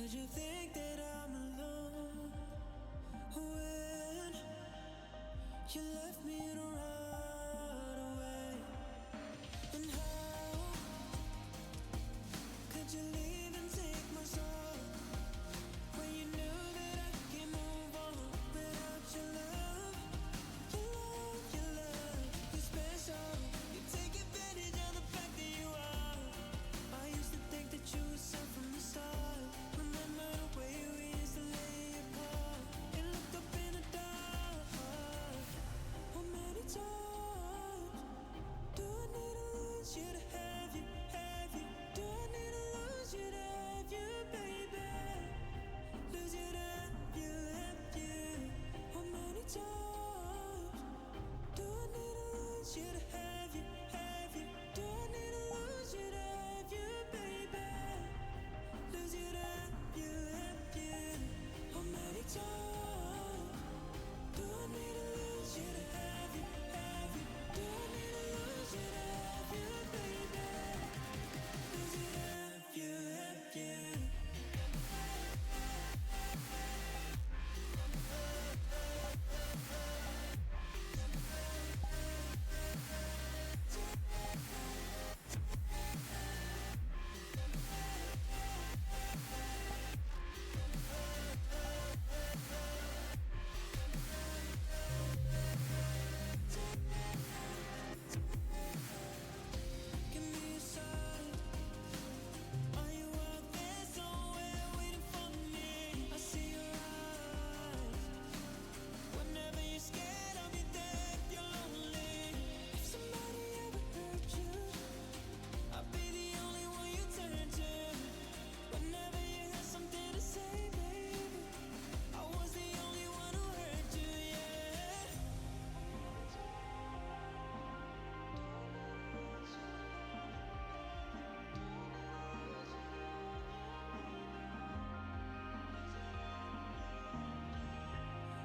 you think that I'm alone when you left me to run away? And how could you leave and take my soul when you knew that I can't move on without your love? Your love, your love, you're special. You take advantage of the fact that you are. I used to think that you were sent from the start. Remember the way we used to lay apart and looked up in the dark. How many times do I need to lose you to have you, have you? Do I need to lose you to have you, baby? Lose you to have you, have you? How many times do I need to lose you to have you, have you? Do I need to lose you to have you, baby? Lose you to have you, have you? How many times do I need to lose you to have you, have you? Do I need to lose you to have you, baby? Lose you to have you, have you? Give me a sign. Are you out there somewhere waiting for me? I see your eyes. Whenever you're scared, I'll be there if you're lonely. If somebody ever hurt you, I'll be the only one you turn to. Whenever you had something to say, baby, I was the only one who heard you, yeah.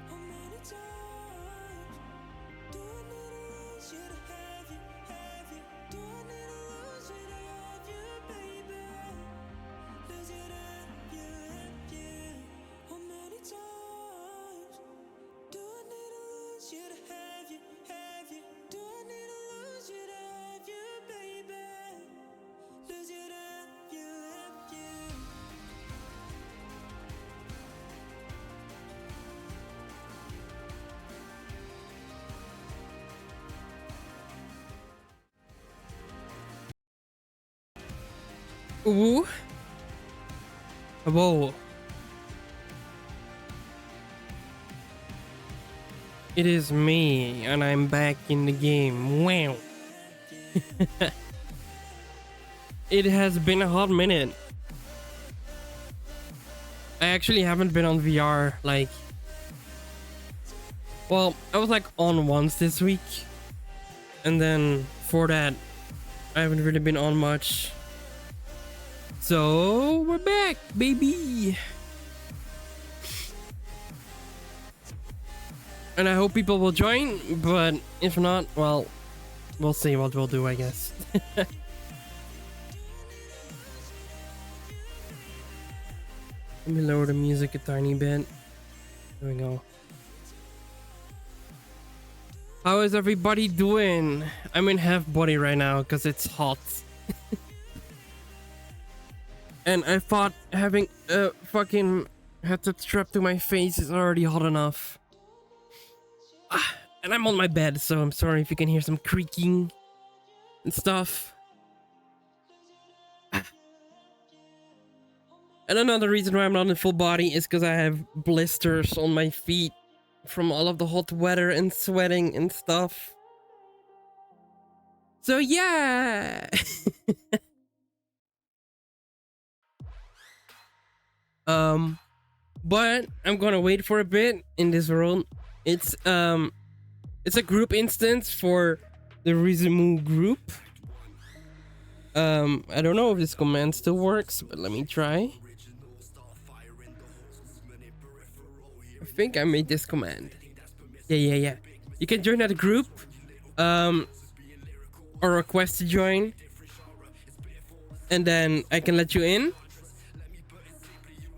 How many times do I need to lose you to have you, have you? Do I need to lose you to have you, baby? Lose you to have you, have you? How many times do I need to lose you to have you, have you? Do I need to lose you to have you, baby? Lose you to have you, have you? Ooh. Whoa. It is me, and I'm back in the game. Wow. It has been a hot minute. I actually haven't been on VR, like... Well, I was like on once this week. And then for that, I haven't really been on much. So, we're back, baby! And I hope people will join, but if not, well, we'll see what we'll do, I guess. Let me lower the music a tiny bit. There we go. How is everybody doing? I'm in half body right now because it's hot. And I thought having a fucking headset strapped to my face is already hot enough. And I'm on my bed, so I'm sorry if you can hear some creaking and stuff. And another reason why I'm not in full body is because I have blisters on my feet from all of the hot weather and sweating and stuff. So yeah! But I'm gonna wait for a bit in this world. It's a group instance for the Rizu group. I don't know if this command still works, but let me try. I think I made this command. Yeah. You can join that group, or request to join, and then I can let you in.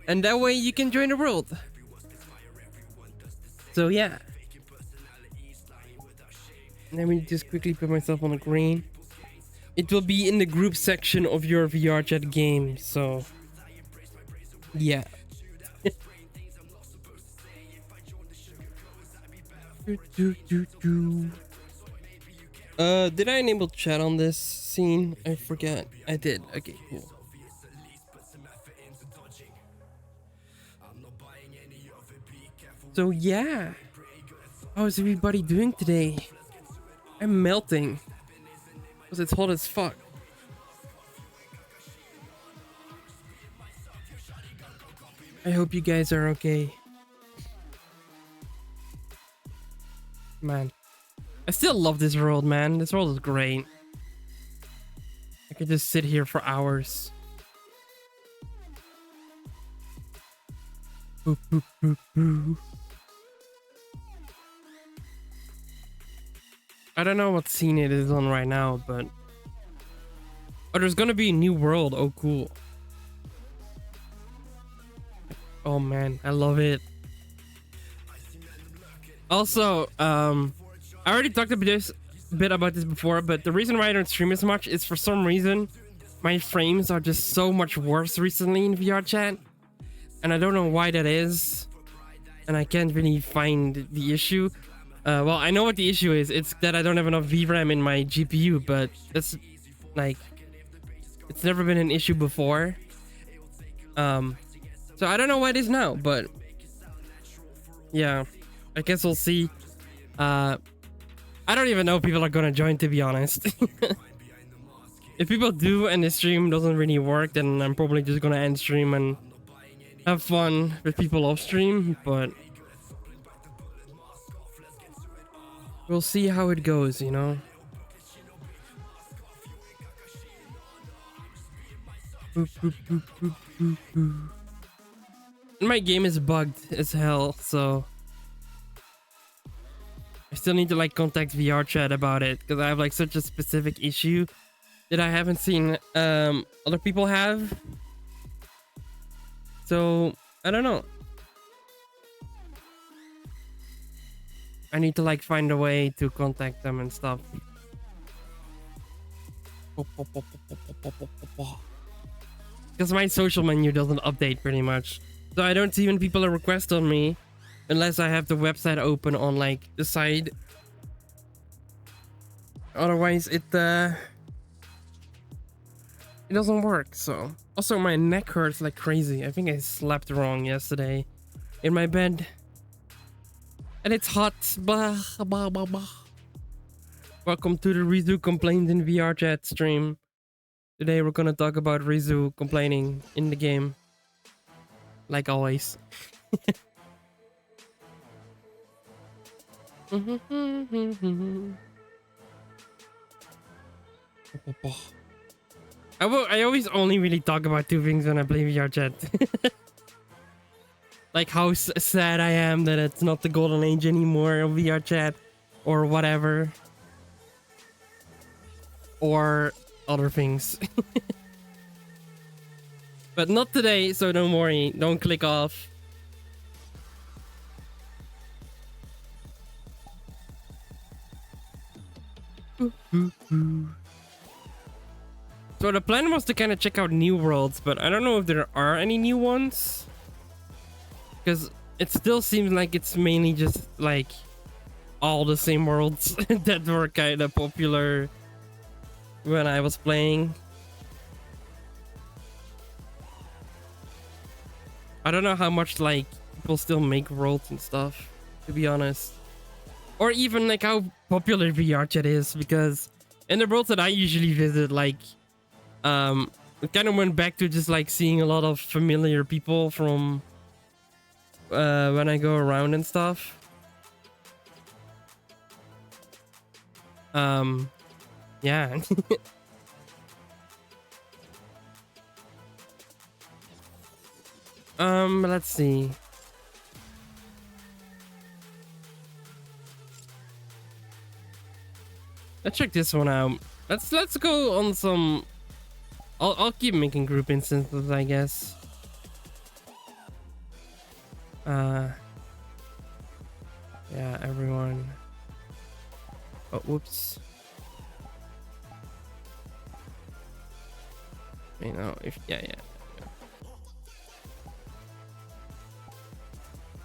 and that way you can join the world. So yeah, let me just quickly put myself on the green. It will be in the group section of your VRChat game, so yeah. Did I enable chat on this scene? I forget. I did. Okay, cool. So yeah, how is everybody doing today? I'm melting because it's hot as fuck. I hope you guys are okay. Man, I still love this world, man. This world is great. I could just sit here for hours. Boop, boop, boop, boop. I don't know what scene it is on right now, but... Oh, there's gonna be a new world. Oh, cool. Oh, man. I love it. Also, I already talked about this bit about this before, but the reason why I don't stream as much is for some reason my frames are just so much worse recently in VRChat, and I don't know why that is, and I can't really find the issue. Well, I know what the issue is. It's that I don't have enough VRAM in my GPU, but that's like, it's never been an issue before. So I don't know why it is now, but yeah, I guess we'll see. I don't even know if people are gonna join, to be honest. If people do and the stream doesn't really work, then I'm probably just gonna end stream and have fun with people off stream, but we'll see how it goes, you know? Boop, boop, boop, boop, boop, boop. My game is bugged as hell, so I still need to like contact VRChat about it because I have like such a specific issue that I haven't seen other people have. So I don't know. I need to like find a way to contact them and stuff. Because my social menu doesn't update pretty much. So I don't see when people request on me unless I have the website open on like the side. Otherwise it doesn't work. So also my neck hurts like crazy. I think I slept wrong yesterday in my bed. And it's hot. Blah, blah, blah, blah. Welcome to the Rizu Complaints in VRChat stream. Today we're gonna talk about Rizu complaining in the game. Like always. I always only really talk about two things when I play VRChat. Like how sad I am that it's not the golden age anymore of VRChat or whatever. Or other things. But not today, so don't worry. Don't click off. So the plan was to kind of check out new worlds, but I don't know if there are any new ones. Because it still seems like it's mainly just like all the same worlds that were kind of popular when I was playing. I don't know how much like people still make worlds and stuff, to be honest. Or even like how popular VRChat is, because in the worlds that I usually visit, like it kind of went back to just like seeing a lot of familiar people from when I go around and stuff. Yeah. Let's see. Let's check this one out. Let's go on some. I'll keep making group instances, I guess. Uh, yeah, everyone. Oh, whoops. You know, if yeah.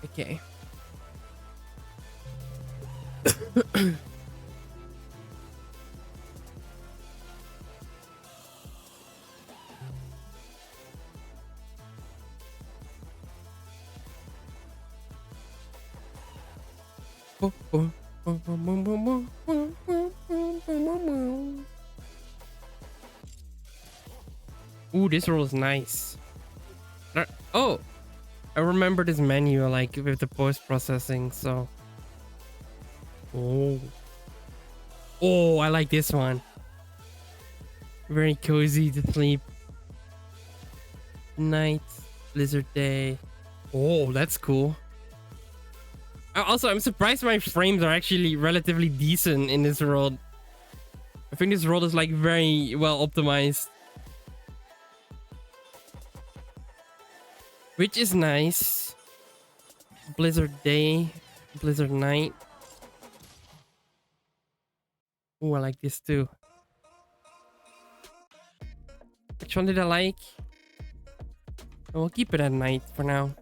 Okay. Ooh, this roll is nice. Oh, I remember this menu like with the post processing. So, oh, I like this one. Very cozy to sleep. Night, blizzard day. Oh, that's cool. Also, I'm surprised my frames are actually relatively decent in this world. I think this world is like very well optimized. Which is nice. Blizzard day, blizzard night. Oh, I like this too. Which one did I like? We'll keep it at night for now.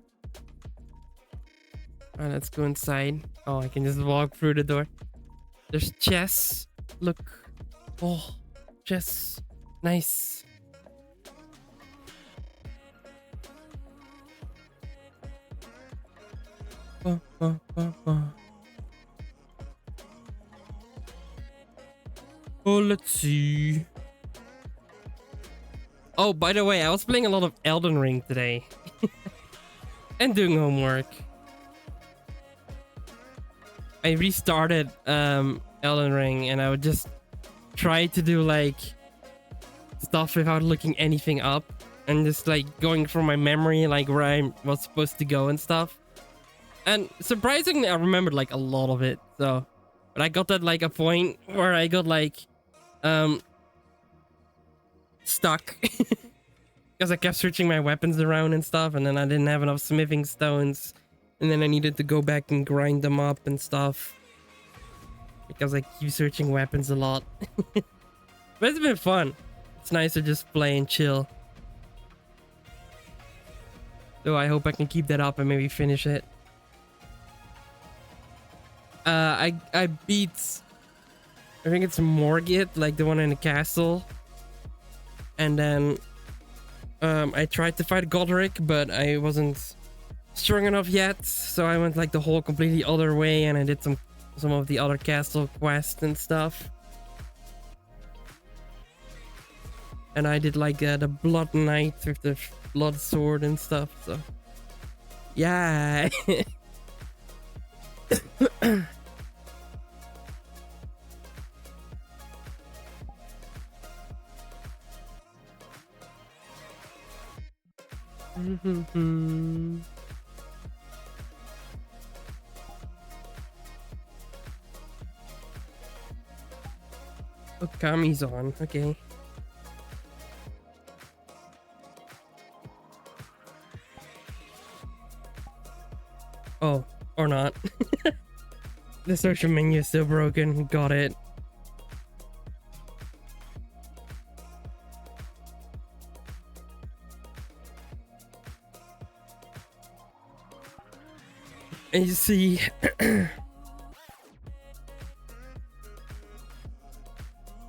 Alright, let's go inside. Oh, I can just walk through the door. There's chess. Look. Oh, chess. Nice. Oh, let's see. Oh, by the way, I was playing a lot of Elden Ring today. And doing homework. I restarted Elden Ring and I would just try to do like stuff without looking anything up and just like going from my memory like where I was supposed to go and stuff. And surprisingly, I remembered like a lot of it. So, but I got at like a point where I got like stuck because I kept switching my weapons around and stuff, and then I didn't have enough smithing stones. And then I needed to go back and grind them up and stuff. Because I keep searching weapons a lot. But it's been fun. It's nice to just play and chill. So I hope I can keep that up and maybe finish it. I beat... I think it's Morgit, like the one in the castle. And then... I tried to fight Godric, but I wasn't strong enough yet, so I went like the whole completely other way and I did some of the other castle quests and stuff. And I did like the Blood Knight with the blood sword and stuff, so yeah. Oh, Kami's on. Okay. Oh, or not. The social menu is still broken. Got it. And you see...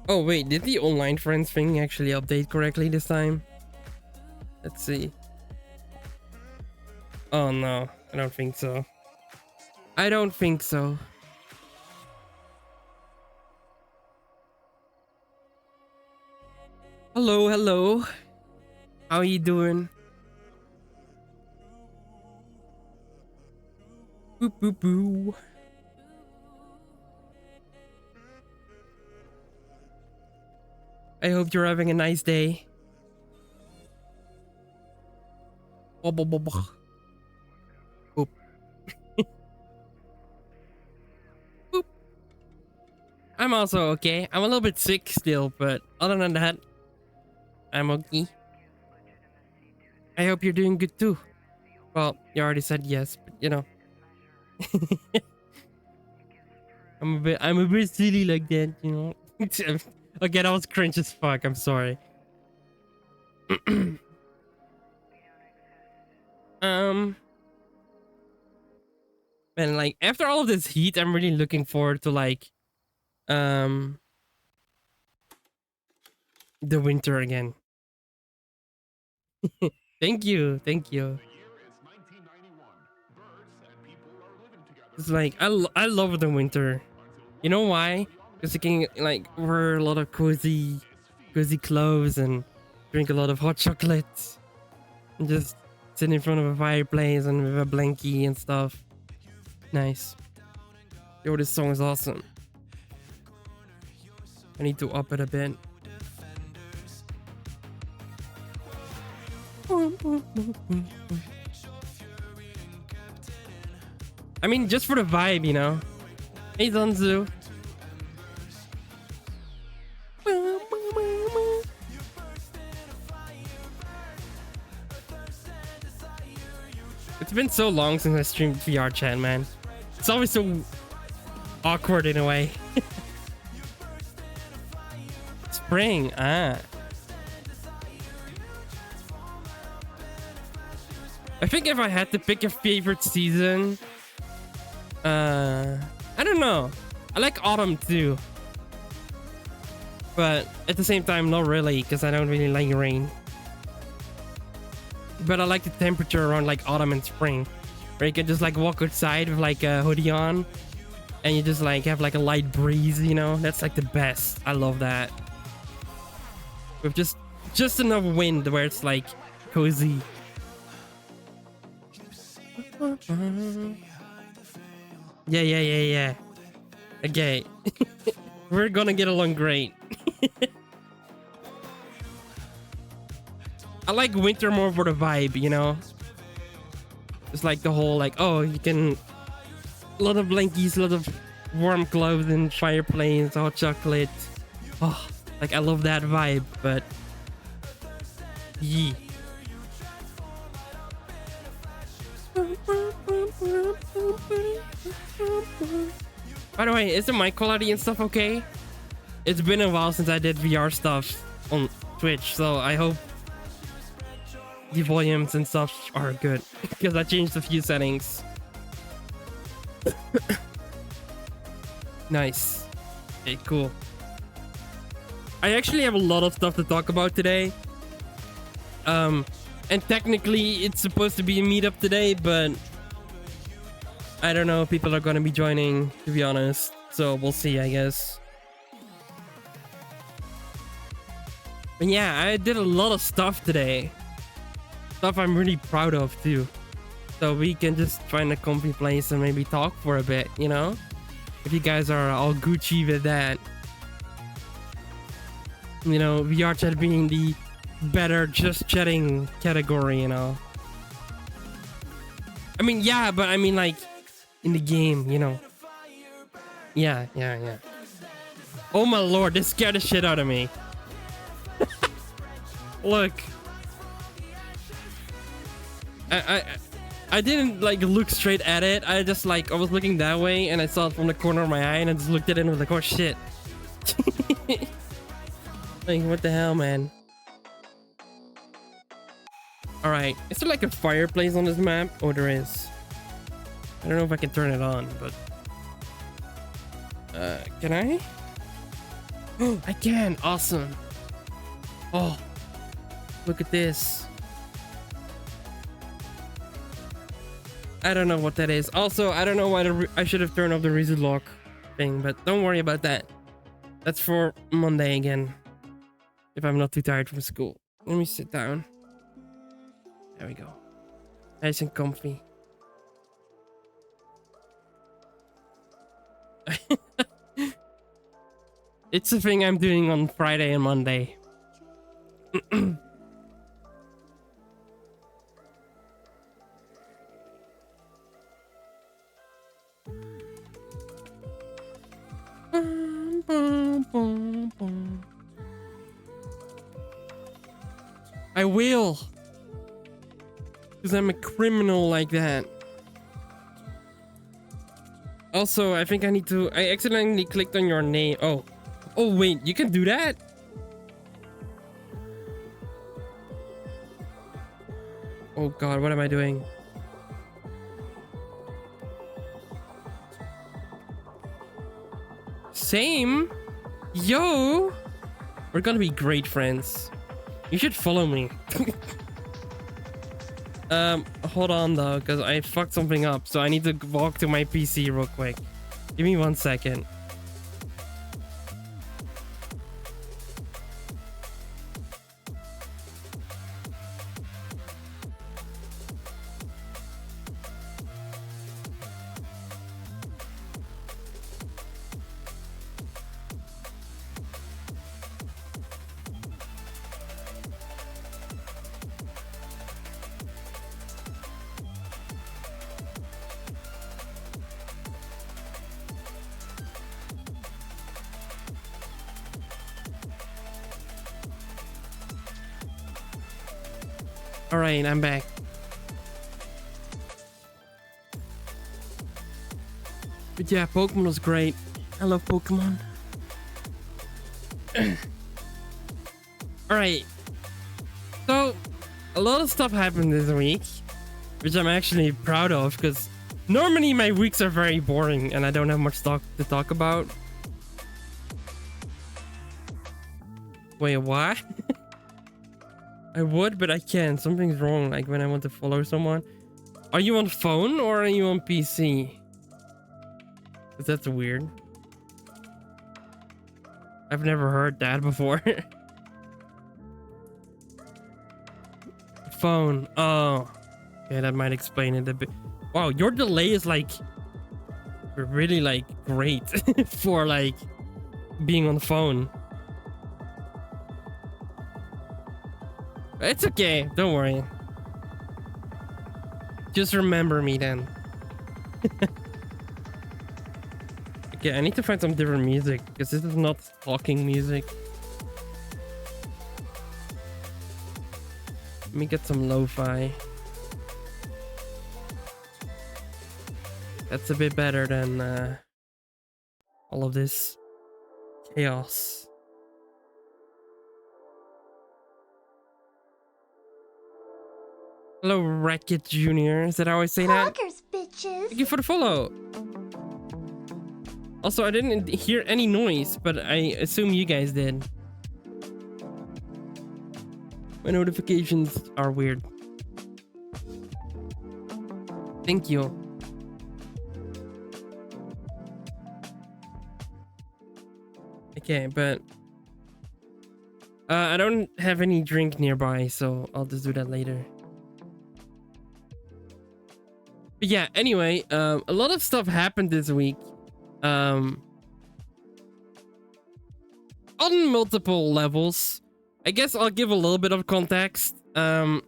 Oh wait, did the online friends thing actually update correctly this time? Let's see. Oh no, I don't think so. I don't think so. Hello, hello. How are you doing? Boo boo boo. I hope you're having a nice day. Boop. Boop. I'm also okay. I'm a little bit sick still, but other than that, I'm okay. I hope you're doing good too. Well, you already said yes, but you know, I'm a bit silly like that, you know. Okay, that was cringe as fuck. I'm sorry. um, and like after all of this heat, I'm really looking forward to like um the winter again. Thank you, thank you. It's like I love the winter. You know why? Because you can like wear a lot of cozy clothes and drink a lot of hot chocolate and just sit in front of a fireplace and with a blankie and stuff. Nice. Yo, this song is awesome. I need to up it a bit. I mean, just for the vibe, you know. Hey, Zanzu. It's been so long since I streamed VRChat, man. It's always so awkward in a way. Spring, ah. I think if I had to pick a favorite season, I don't know. I like autumn too. But at the same time, not really, because I don't really like rain. But I like the temperature around like autumn and spring, where you can just like walk outside with like a hoodie on, and you just like have like a light breeze, you know? That's like the best. I love that. With just enough wind where it's like cozy. Yeah. Okay. We're gonna get along great. I like winter more for the vibe, you know? It's like the whole like, oh, you can a lot of blankies, a lot of warm clothes and fireplace, hot chocolate. Oh, like I love that vibe, but yeah. By the way, is the mic quality and stuff okay? It's been a while since I did VR stuff on Twitch, so I hope the volumes and stuff are good, because I changed a few settings. Nice. Okay, cool. I actually have a lot of stuff to talk about today. And technically it's supposed to be a meetup today, but I don't know if people are gonna be joining, to be honest. So we'll see, I guess. But yeah, I did a lot of stuff today. Stuff I'm really proud of too. So we can just find a comfy place and maybe talk for a bit, you know? If you guys are all Gucci with that. You know, VRChat being the better just chatting category, you know? I mean, yeah, but I mean like in the game, you know? Yeah. Oh my lord, this scared the shit out of me. Look. I didn't like look straight at it. I just like I was looking that way and I saw it from the corner of my eye and I just looked at it and was like, oh shit. Like what the hell, man? Alright, is there like a fireplace on this map? Oh, there is. I don't know if I can turn it on, but can I? Oh, I can. Awesome. Oh, look at this. I don't know what that is. Also, I don't know why I should have turned off the Rizu lock thing, but don't worry about that. That's for Monday again. If I'm not too tired from school. Let me sit down. There we go. Nice and comfy. It's a thing I'm doing on Friday and Monday. I will. Because I'm a criminal like that. Also, I think I need to... I accidentally clicked on your name. Oh. Oh, wait. You can do that? Oh, God. What am I doing? Same? Yo! We're gonna be great friends. You should follow me. Hold on though, because I fucked something up, so I need to walk to my PC real quick. Give me 1 second. All right, I'm back. But yeah, Pokemon was great. I love Pokemon. All right. So, a lot of stuff happened this week, which I'm actually proud of, because normally my weeks are very boring and I don't have much to talk about. Wait, what? I would, but I can't. Something's wrong, like when I want to follow someone. Are you on phone or are you on PC? 'Cause that's weird. I've never heard that before. Phone. Oh. Yeah, that might explain it a bit. Wow, your delay is like really like great for like being on the phone. It's okay, don't worry. Just remember me then. Okay, I need to find some different music because this is not talking music. Let me get some lo-fi. That's a bit better than all of this chaos. Hello, Racket Jr. Is that how I say that? Poggers, bitches. Thank you for the follow. Also, I didn't hear any noise, but I assume you guys did. My notifications are weird. Thank you. Okay, but I don't have any drink nearby, so I'll just do that later. But yeah, anyway, a lot of stuff happened this week. On multiple levels. I guess I'll give a little bit of context. You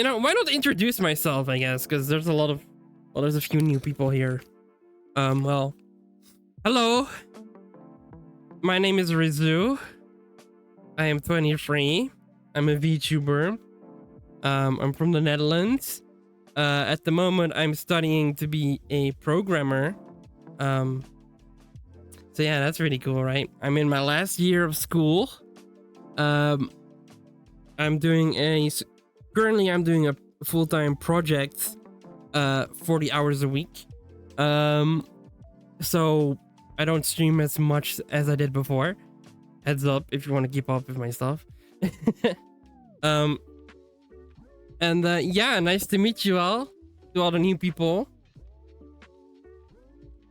know, why not introduce myself, I guess, because there's a lot of, well, there's a few new people here. Well, hello. My name is Rizu. I am 23. I'm a VTuber. I'm from the Netherlands. At the moment, I'm studying to be a programmer. So yeah, that's really cool, right? I'm in my last year of school. I'm doing currently I'm doing a full-time project, 40 hours a week. So I don't stream as much as I did before. Heads up if you want to keep up with my stuff. Yeah, nice to meet you all, to all the new people.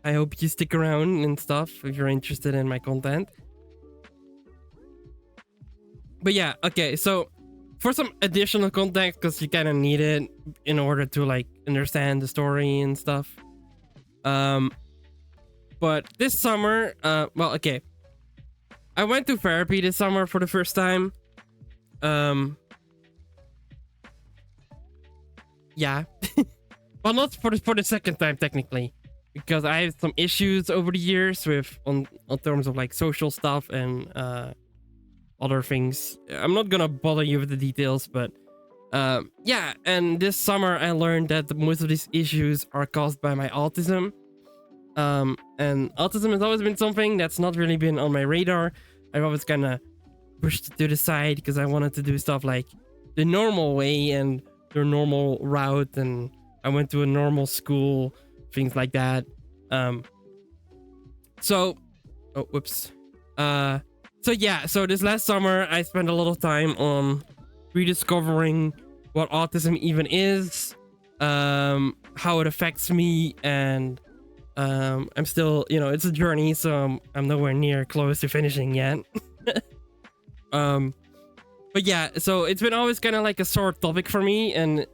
I hope you stick around and stuff if you're interested in my content. But yeah, okay, so for some additional context, because you kind of need it in order to like understand the story and stuff. But this summer, well, okay, I went to therapy this summer for the first time. Yeah. Well, not for the second time technically, because I have some issues over the years with on terms of like social stuff and other things. I'm not gonna bother you with the details, but Yeah, and this summer I learned that most of these issues are caused by my autism. And autism has always been something that's not really been on my radar. I've always kind of pushed it to the side because I wanted to do stuff like the normal way and the normal route, and I went to a normal school, things like that. So, oh, whoops. So yeah, so this last summer I spent a lot of time on rediscovering what autism even is, how it affects me, and I'm still, it's a journey, so I'm nowhere near close to finishing yet. But yeah, so it's been always kind of like a sore topic for me, and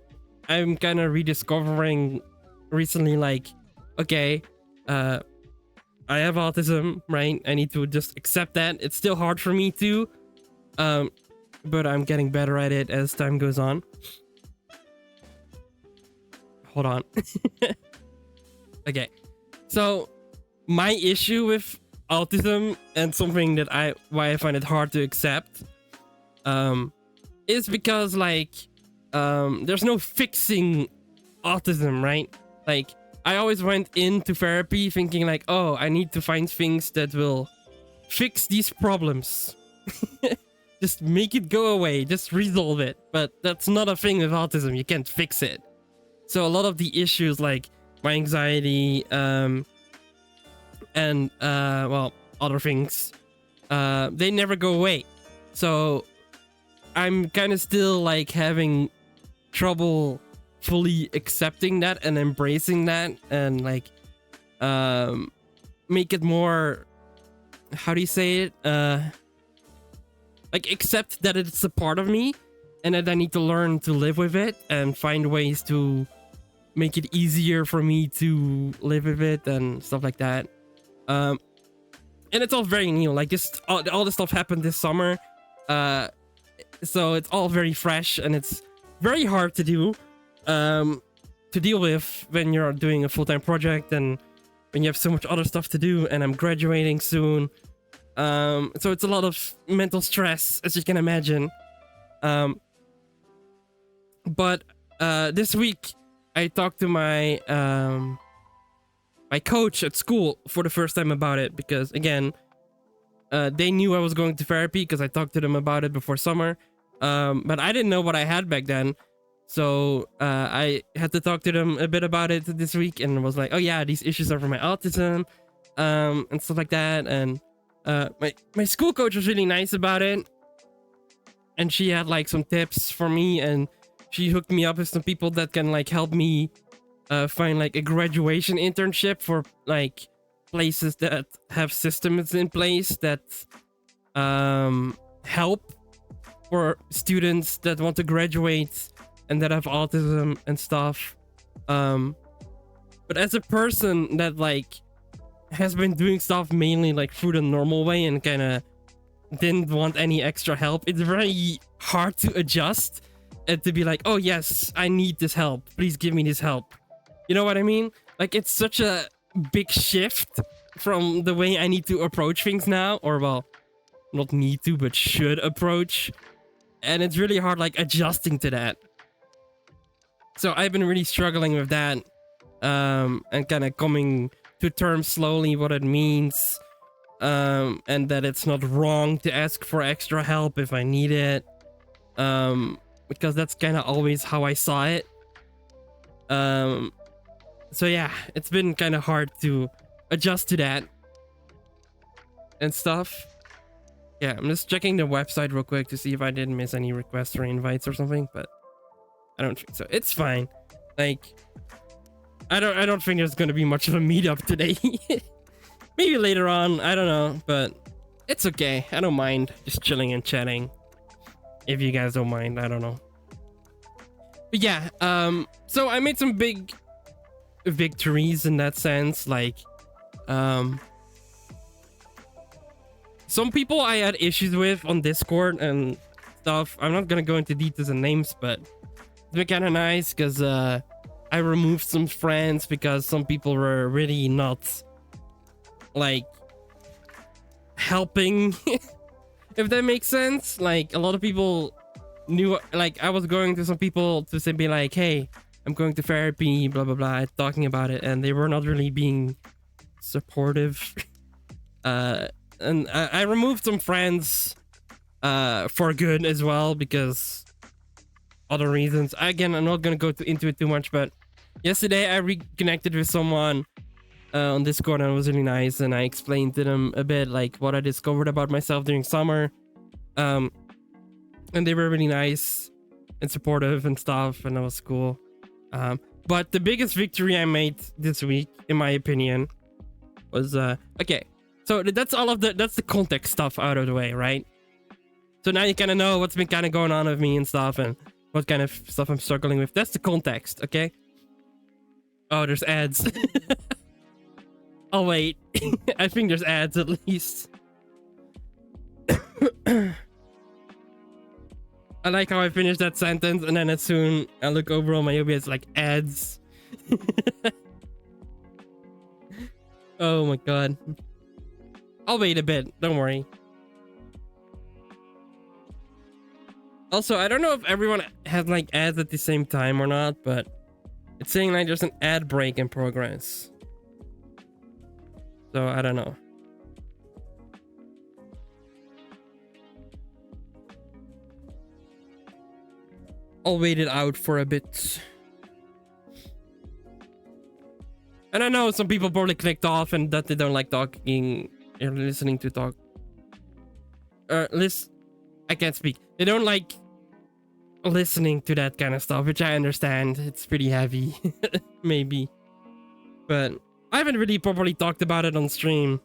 I'm kind of rediscovering recently, like, okay, I have autism, right? I need to just accept that. It's still hard for me too, but I'm getting better at it as time goes on. Hold on. Okay, so my issue with autism, and something that why I find it hard to accept, is because like there's no fixing autism, right? Like I always went into therapy thinking like, oh, I need to find things that will fix these problems. Just make it go away, just resolve it. But that's not a thing with autism. You can't fix it. So a lot of the issues like my anxiety, and well, other things, they never go away. So I'm kind of still like having trouble fully accepting that and embracing that, and like make it more, how do you say it, like accept that it's a part of me and that I need to learn to live with it and find ways to make it easier for me to live with it and stuff like that. And it's all very new, like this, all this stuff happened this summer, so it's all very fresh, and it's very hard to do, to deal with when you're doing a full-time project and when you have so much other stuff to do, and I'm graduating soon. So it's a lot of mental stress, as you can imagine. But this week I talked to my my coach at school for the first time about it, because again, they knew I was going to therapy because I talked to them about it before summer. But I didn't know what I had back then. So I had to talk to them a bit about it this week, and was like, oh yeah, these issues are from my autism, and stuff like that. And my school coach was really nice about it, and she had like some tips for me, and she hooked me up with some people that can like help me find like a graduation internship for like places that have systems in place that help for students that want to graduate and that have autism and stuff. But as a person that like has been doing stuff mainly like through the normal way and kind of didn't want any extra help, it's very hard to adjust and to be like, oh yes, I need this help, please give me this help. You know what I mean? Like it's such a big shift from the way I need to approach things now, or well, not need to, but should approach. And it's really hard like adjusting to that. So I've been really struggling with that, and kind of coming to terms slowly what it means, and that it's not wrong to ask for extra help if I need it, because that's kind of always how I saw it. So yeah, it's been kind of hard to adjust to that and stuff. Yeah, I'm just checking the website real quick to see if I didn't miss any requests or invites or something, but I don't think so. It's fine. Like, I don't think there's gonna be much of a meetup today. Maybe later on, I don't know, but it's okay. I don't mind just chilling and chatting. If you guys don't mind, I don't know. But yeah, so I made some big victories in that sense. Like, some people I had issues with on Discord and stuff. I'm not gonna go into details and names, but it's been kind of nice because I removed some friends because some people were really not like helping. If that makes sense. Like a lot of people knew, like, I was going to some people to say, be like, hey, I'm going to therapy, blah blah blah, talking about it, and they were not really being supportive. And I removed some friends for good as well, because other reasons. Again, I'm not gonna go into it too much, but yesterday I reconnected with someone on Discord, and it was really nice, and I explained to them a bit like what I discovered about myself during summer. And they were really nice and supportive and stuff, and that was cool. But the biggest victory I made this week, in my opinion, was okay. So that's the context stuff out of the way, right? So now you kind of know what's been kind of going on with me and stuff, and what kind of stuff I'm struggling with. That's the context, okay? Oh, there's ads. Oh wait, I think there's ads at least. I like how I finished that sentence, and then as soon I look over on my OBS, like ads. Oh my god. I'll wait a bit, don't worry. Also, I don't know if everyone has like ads at the same time or not, but it's saying like there's an ad break in progress. So I don't know. I'll wait it out for a bit. And I know some people probably clicked off and that they don't like talking or listening to talk. I can't speak. They don't like listening to that kind of stuff, which I understand. It's pretty heavy, maybe. But I haven't really properly talked about it on stream.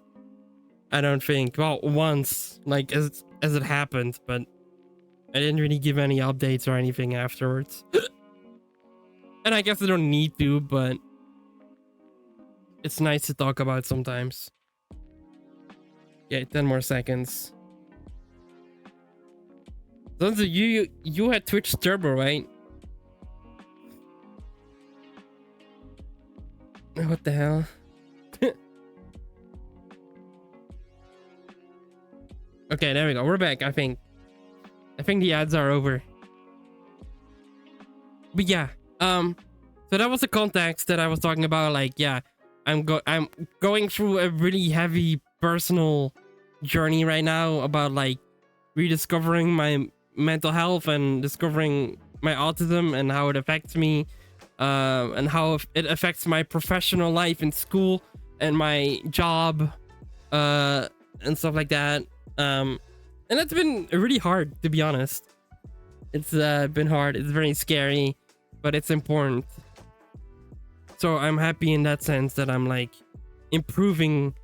I don't think. Well, once, like as it happened, but I didn't really give any updates or anything afterwards. And I guess I don't need to, but it's nice to talk about sometimes. Okay, 10 more seconds. So you had Twitch Turbo, right? What the hell? Okay, there we go. We're back, I think. I think the ads are over. But yeah, so that was the context that I was talking about. Like, yeah, I'm going through a really heavy personal journey right now about like rediscovering my mental health and discovering my autism and how it affects me, and how it affects my professional life in school and my job, and stuff like that. And it's been really hard, to be honest. It's been hard. It's very scary, but it's important. So I'm happy in that sense that I'm like improving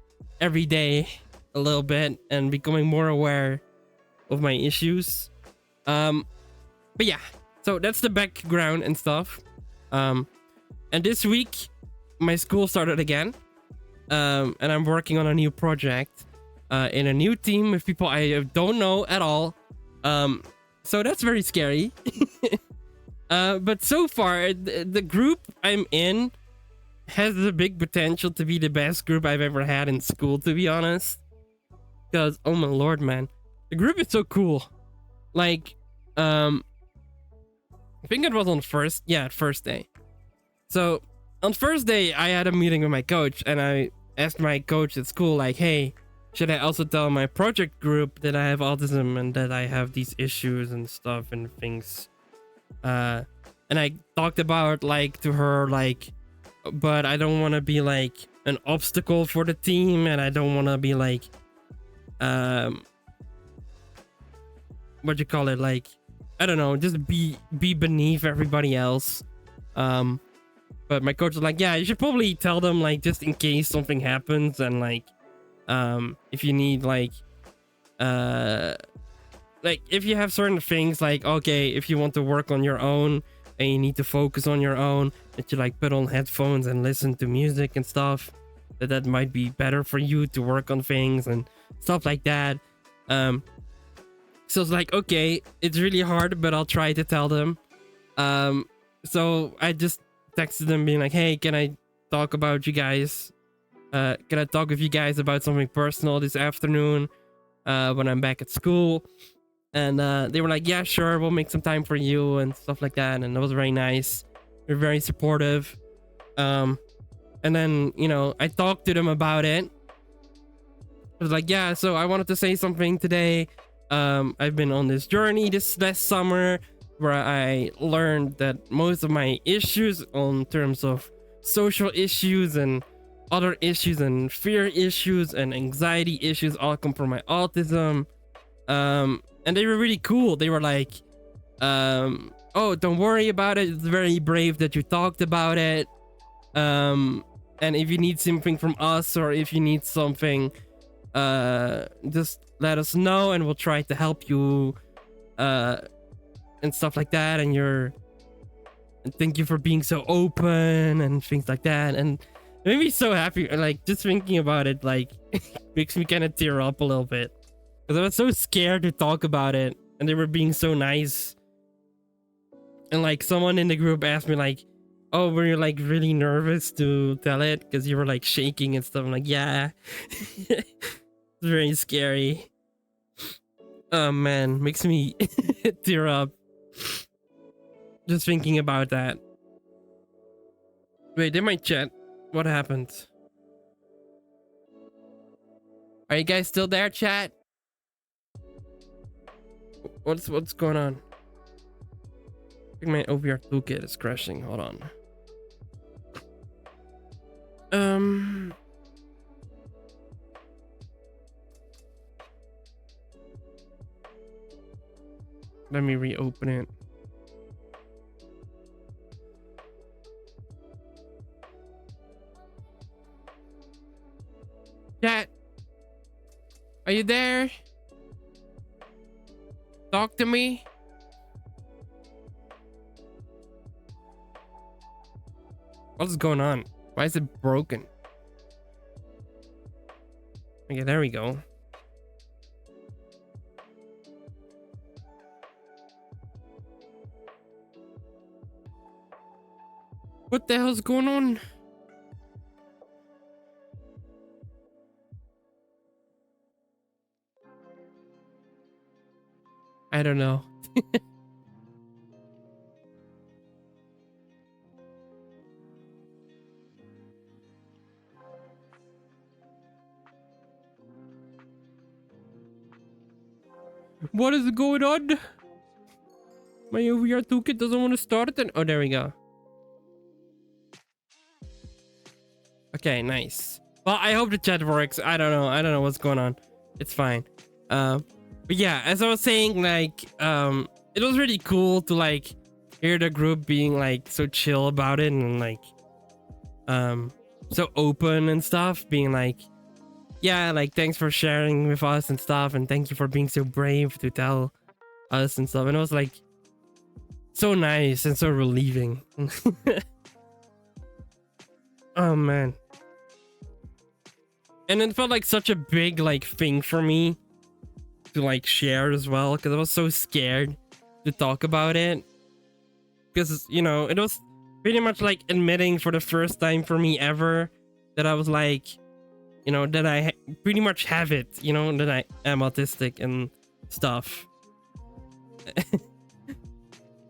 every day a little bit and becoming more aware of my issues. But yeah, so that's the background and stuff. And this week my school started again, and I'm working on a new project in a new team with people I don't know at all. So that's very scary. But so far the group I'm in has the big potential to be the best group I've ever had in school, to be honest. Because, oh my lord, man, the group is so cool. Like, I think it was on first day. So on first day I had a meeting with my coach, and I asked my coach at school, like, hey, should I also tell my project group that I have autism and that I have these issues and stuff and things? And I talked about like to her, like, but I don't want to be like an obstacle for the team, and I don't want to be like what you call it, like, I don't know, just be beneath everybody else. But my coach was like, yeah, you should probably tell them, like, just in case something happens, and like if you need like if you have certain things, like, okay, if you want to work on your own and you need to focus on your own, that you like put on headphones and listen to music and stuff, that might be better for you to work on things and stuff like that. So it's like, okay, it's really hard, but I'll try to tell them. So I just texted them being like, hey, can I talk about you guys? Can I talk with you guys about something personal this afternoon when I'm back at school? And they were like, yeah, sure, we'll make some time for you and stuff like that. And it was very nice. They're very supportive. And then, you know, I talked to them about it. I was like, yeah, so I wanted to say something today. I've been on this journey this last summer where I learned that most of my issues on terms of social issues and other issues and fear issues and anxiety issues all come from my autism. And they were really cool. They were like, oh, don't worry about it. It's very brave that you talked about it. And if you need something from us or if you need something, just let us know and we'll try to help you, and stuff like that. And thank you for being so open and things like that. And it made me so happy. Like, just thinking about it, like, makes me kind of tear up a little bit. Because I was so scared to talk about it. And they were being so nice. And, like, someone in the group asked me, like, oh, were you, like, really nervous to tell it? Because you were, like, shaking and stuff. I'm like, yeah. It's very scary. Oh, man. Makes me tear up. Just thinking about that. Wait, they might chat. What happened? Are you guys still there, chat? What's going on? I think my OVR toolkit is crashing. Hold on. Let me reopen it. Chat, are you there? Talk to me. What's going on? Why is it broken? Okay, there we go. What the hell's going on? I don't know. What is going on? My OVR toolkit doesn't want to start it. Oh, there we go. Okay, nice. Well, I hope the chat works. I don't know. I don't know what's going on. It's fine. But yeah, as I was saying, like, it was really cool to like hear the group being like so chill about it and like, so open and stuff, being like, yeah, like, thanks for sharing with us and stuff, and thank you for being so brave to tell us and stuff. And it was like so nice and so relieving. Oh man. And it felt like such a big like thing for me to like share as well, because I was so scared to talk about it, because, you know, it was pretty much like admitting for the first time for me ever that I was like, you know, that I pretty much have it, you know, that I am autistic and stuff.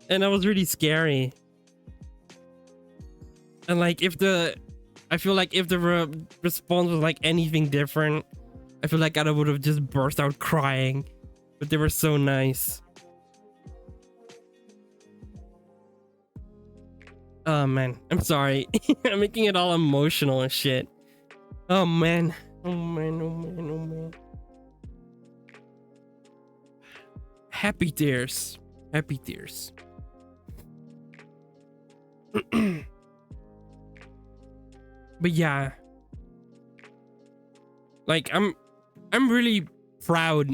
And that was really scary. And like, I feel like if the response was like anything different, I feel like I would have just burst out crying. But they were so nice. Oh man, I'm sorry. I'm making it all emotional and shit. Oh man. Oh man, oh man, oh man. Happy tears. Happy tears. But yeah. Like, I'm really proud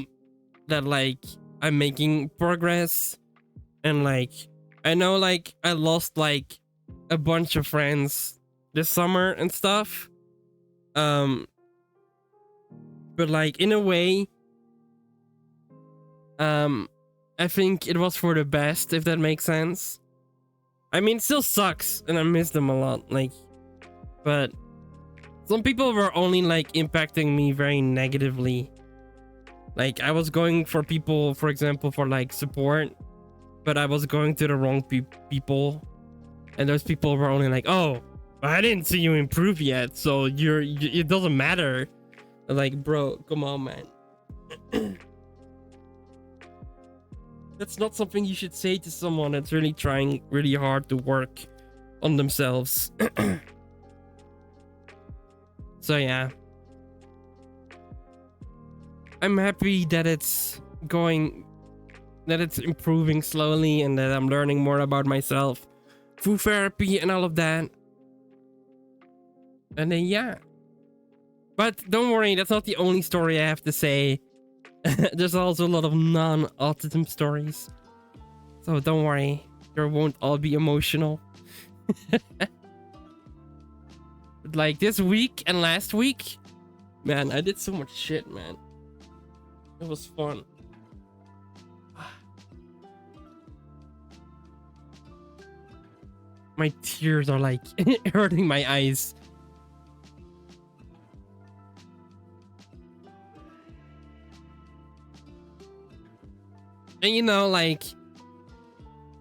that like I'm making progress, and like I know like I lost like a bunch of friends this summer and stuff, but like in a way, I think it was for the best, if that makes sense. I mean, it still sucks and I miss them a lot, like, but some people were only like impacting me very negatively. Like I was going for people, for example, for like support, but I was going to the wrong people, and those people were only like, "Oh, I didn't see you improve yet, so it doesn't matter." Like, bro, come on, man. That's not something you should say to someone that's really trying really hard to work on themselves. So yeah, I'm happy that it's improving slowly, and that I'm learning more about myself through therapy and all of that. And then yeah, but don't worry, that's not the only story I have to say. There's also a lot of non-autism stories, so don't worry, they won't all be emotional. Like this week and last week, man, I did so much shit, man. It was fun. My tears are like hurting my eyes. And you know, like,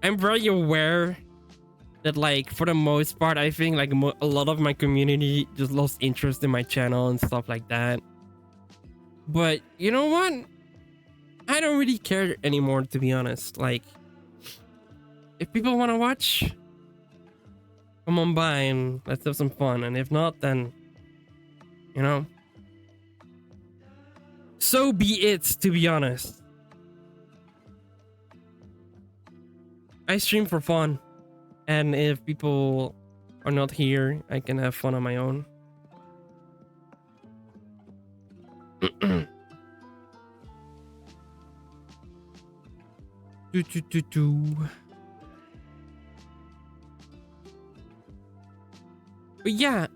I'm very aware that, like, for the most part, I think like a lot of my community just lost interest in my channel and stuff like that. But you know what? I don't really care anymore, to be honest. Like, if people want to watch, come on by and let's have some fun. And if not, then, you know, so be it, to be honest. I stream for fun, and if people are not here, I can have fun on my own. But yeah,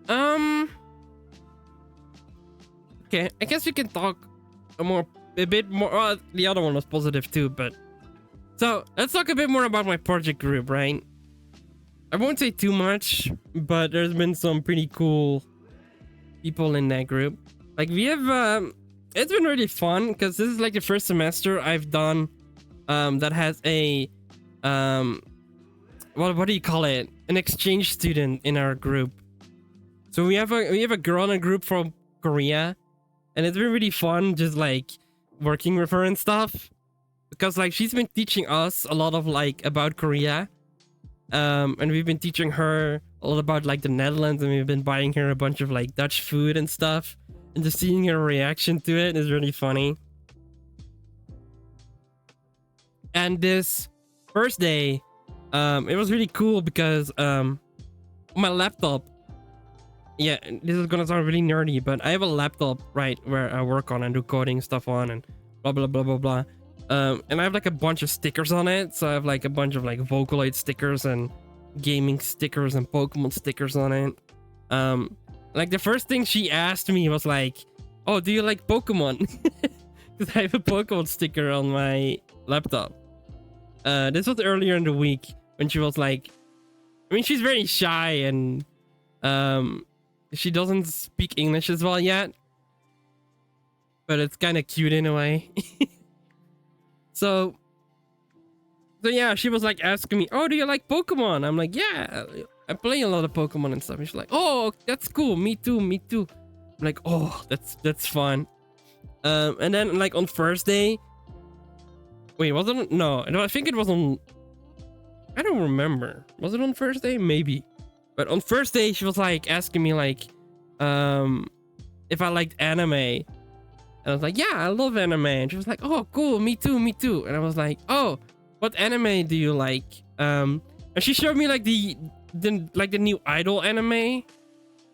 okay, I guess we can talk a bit more. Well, the other one was positive too, but so let's talk a bit more about my project group, right? I won't say too much, but there's been some pretty cool people in that group. Like we have, it's been really fun because this is like the first semester I've done, that has a, what do you call it? An exchange student in our group. So we have a girl in a group from Korea, and it's been really fun just like working with her and stuff. Because like she's been teaching us a lot of like about Korea, and we've been teaching her a lot about like the Netherlands, and we've been buying her a bunch of like Dutch food and stuff, and just seeing her reaction to it is really funny. And this first day, it was really cool because my laptop, yeah, this is gonna sound really nerdy, but I have a laptop, right, where I work on and do coding stuff on and blah blah blah blah blah. And I have like a bunch of stickers on it. So I have like a bunch of like Vocaloid stickers and gaming stickers and Pokemon stickers on it. Like the first thing she asked me was like, "Oh, do you like Pokemon?" Because I have a Pokemon sticker on my laptop. This was earlier in the week when she was like, I mean, she's very shy and she doesn't speak English as well yet, but it's kind of cute in a way. So yeah, she was like asking me, "Oh, do you like Pokemon?" I'm like, "Yeah, I play a lot of Pokemon and stuff." And she's like, "Oh, that's cool. Me too, me too." I'm like, "Oh, that's fun." And then like on Thursday, wait, was it? No, I think it was on. I don't remember. Was it on Thursday? Maybe. But on Thursday, she was like asking me like, if I liked anime. And I was like, "Yeah, I love anime." And she was like, "Oh, cool, me too, me too." And I was like, "Oh, what anime do you like?" And she showed me like the new Idol anime,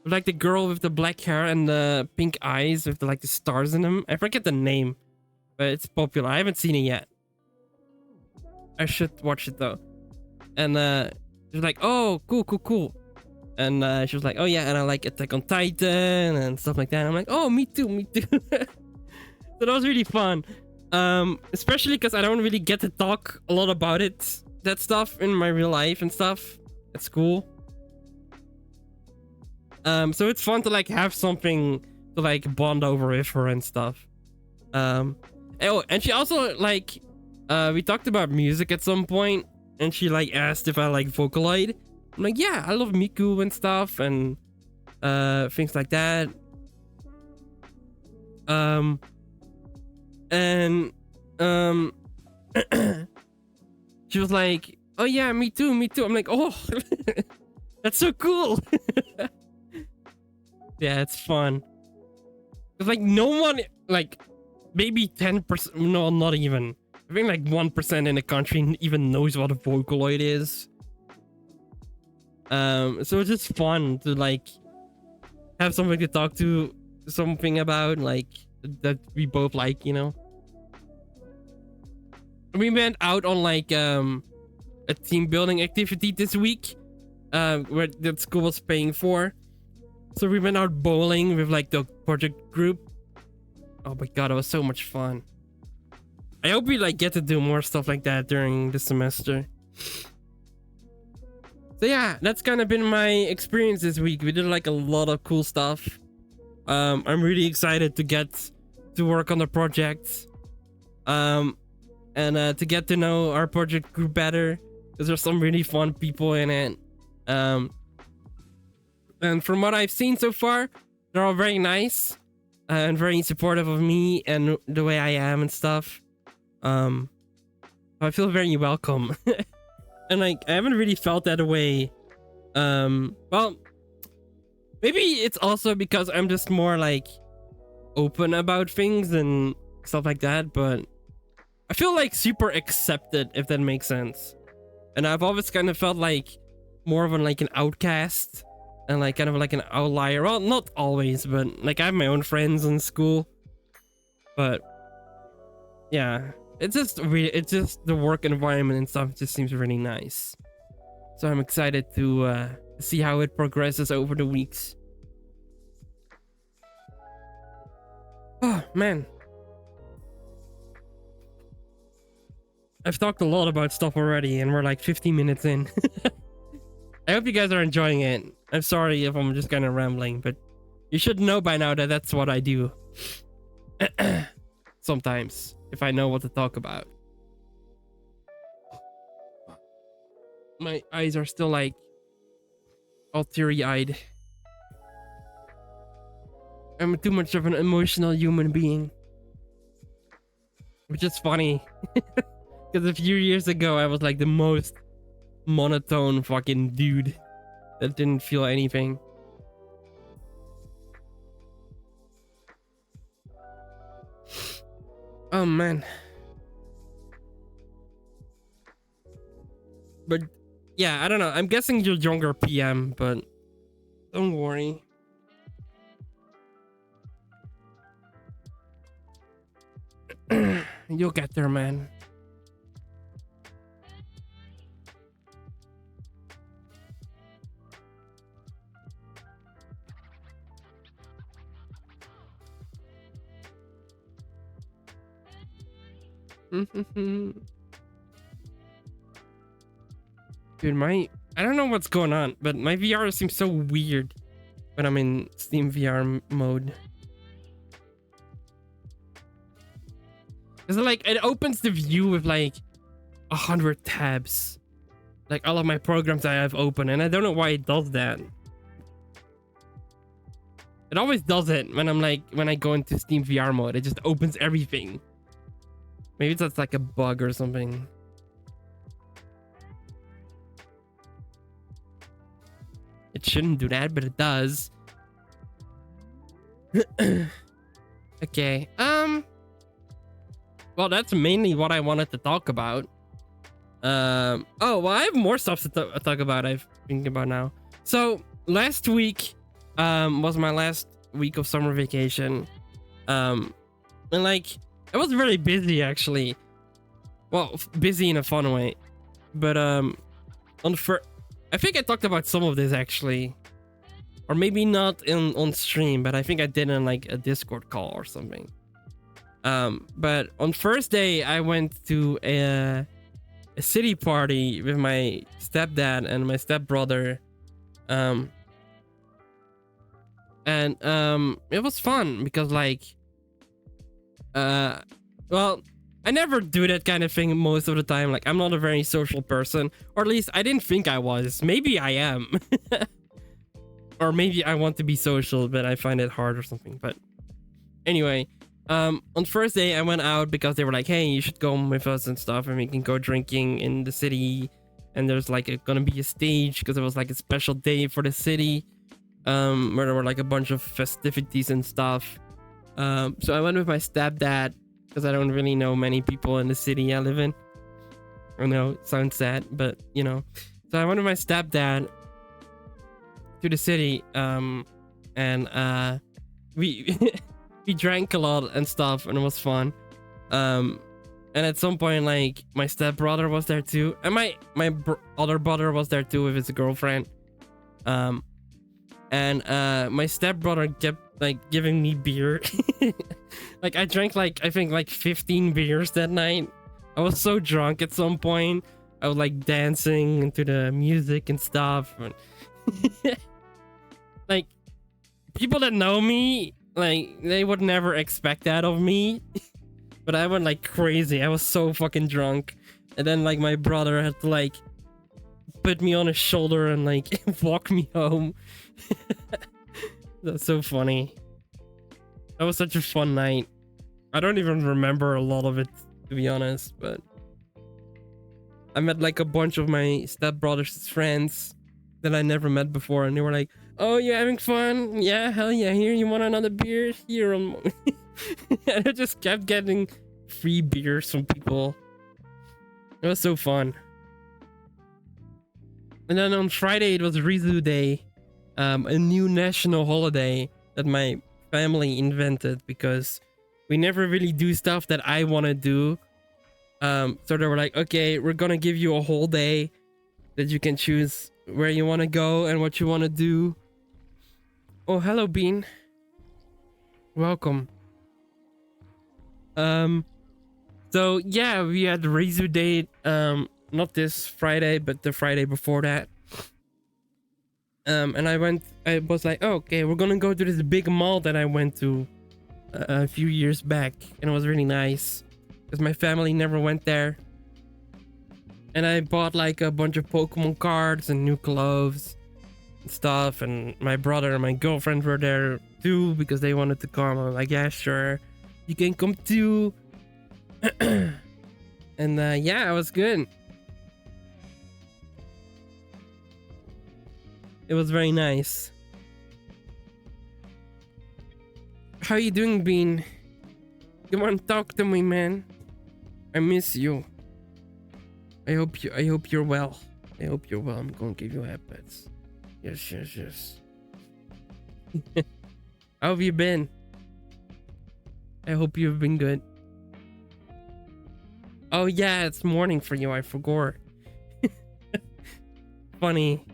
like the girl with the black hair and the pink eyes with the, like the stars in them. I forget the name, but it's popular. I haven't seen it yet. I should watch it though. And she was like, "Oh, cool, cool, cool." And she was like, "Oh yeah, and I like Attack on Titan and stuff like that." And I'm like, "Oh, me too, me too." So that was really fun, especially because I don't really get to talk a lot about that stuff in my real life and stuff at school. So it's fun to like have something to like bond over with her and stuff. And Oh, and she also like we talked about music at some point, and she like asked if I like Vocaloid. I'm like, yeah, I love Miku and stuff, and things like that. And she was like, oh yeah, me too, me too. I'm like, oh, that's so cool. Yeah, it's fun. It's like no one, like maybe 10%, no, not even. I think like 1% in the country even knows what a Vocaloid is. So it's just fun to like have something to talk to, something about like that we both like, you know. We went out on like a team building activity this week, where that school was paying for. So we went out bowling with like the project group. Oh my god, it was so much fun. I hope we like get to do more stuff like that during the semester. So yeah, that's kind of been my experience this week. We did like a lot of cool stuff. I'm really excited to get to work on the project. And to get to know our project group better, because there's some really fun people in it. And from what I've seen so far, they're all very nice and very supportive of me and the way I am and stuff. I feel very welcome. And like I haven't really felt that way. Well, maybe it's also because I'm just more like open about things and stuff like that, but I feel like super accepted, if that makes sense. And I've always kind of felt like more of like an outcast and like kind of like an outlier. Well, not always, but like I have my own friends in school. But yeah, it's just the work environment and stuff just seems really nice. So I'm excited to see how it progresses over the weeks. Oh man, I've talked a lot about stuff already, and we're like 15 minutes in. I hope you guys are enjoying it. I'm sorry if I'm just kind of rambling, but you should know by now that that's what I do. Sometimes, if I know what to talk about. My eyes are still like all teary-eyed. I'm too much of an emotional human being. Which is funny. Because a few years ago, I was like the most monotone fucking dude that didn't feel anything. Oh man. But yeah, I don't know. I'm guessing you're younger PM, but don't worry. You'll get there, man. Dude, I don't know what's going on, but my VR seems so weird when I'm in Steam VR mode. It's like it opens the view with like 100 tabs, like all of my programs I have open, and I don't know why it does that. It always does it when I go into Steam VR mode. It just opens everything. Maybe that's like a bug or something. It shouldn't do that, but it does. Okay. Well, that's mainly what I wanted to talk about. Oh, well, I have more stuff to talk about. I'm thinking about now. So last week, was my last week of summer vacation. And like, I was very busy actually. Well, busy in a fun way. But I think I talked about some of this actually, or maybe not on stream, but I think I did in like a Discord call or something. But on first day, I went to a city party with my stepdad and my stepbrother. And it was fun because like Well, I never do that kind of thing most of the time. Like, I'm not a very social person, or at least I didn't think I was. Maybe I am. Or maybe I want to be social, but I find it hard or something. But anyway, on the first day I went out because they were like, hey, you should go with us and stuff, and we can go drinking in the city. And there's like gonna be a stage because it was like a special day for the city, where there were like a bunch of festivities and stuff. So I went with my stepdad because I don't really know many people in the city I live in. I know it sounds sad, but you know. So I went with my stepdad to the city, and we we drank a lot and stuff, and it was fun. And at some point, like, my stepbrother was there too, and my other brother was there too with his girlfriend. And my stepbrother kept like giving me beer. Like, I drank like, I think like 15 beers that night. I was so drunk at some point. I was like dancing into the music and stuff. Like, people that know me, like, they would never expect that of me. But I went like crazy. I was so fucking drunk. And then like my brother had to like put me on his shoulder and like walk me home. That's so funny. That was such a fun night. I don't even remember a lot of it, to be honest, but I met like a bunch of my stepbrother's friends that I never met before, and they were like, oh, you're having fun? Yeah, hell yeah. Here, you want another beer? Here. And I just kept getting free beers from people. It was so fun. And then on Friday, it was Rizu Day, a new national holiday that my family invented because we never really do stuff that I want to do. So they were like, okay, we're gonna give you a whole day that you can choose where you want to go and what you want to do. Oh, hello, Bean. Welcome. So yeah, we had the Rizu Day, not this Friday, but the Friday before that. And I was like, oh, okay, we're gonna go to this big mall that I went to a few years back, and it was really nice because my family never went there. And I bought like a bunch of Pokemon cards and new clothes and stuff, and my brother and my girlfriend were there too because they wanted to come. I'm like, yeah, sure, you can come too. And yeah, it was good. It was very nice. How you doing, Bean? Come on, talk to me, man. I miss you. I hope you're well. I hope you're well. I'm gonna give you headpats. Yes. How have you been? I hope you've been good. Oh yeah, it's morning for you. I forgot. Funny.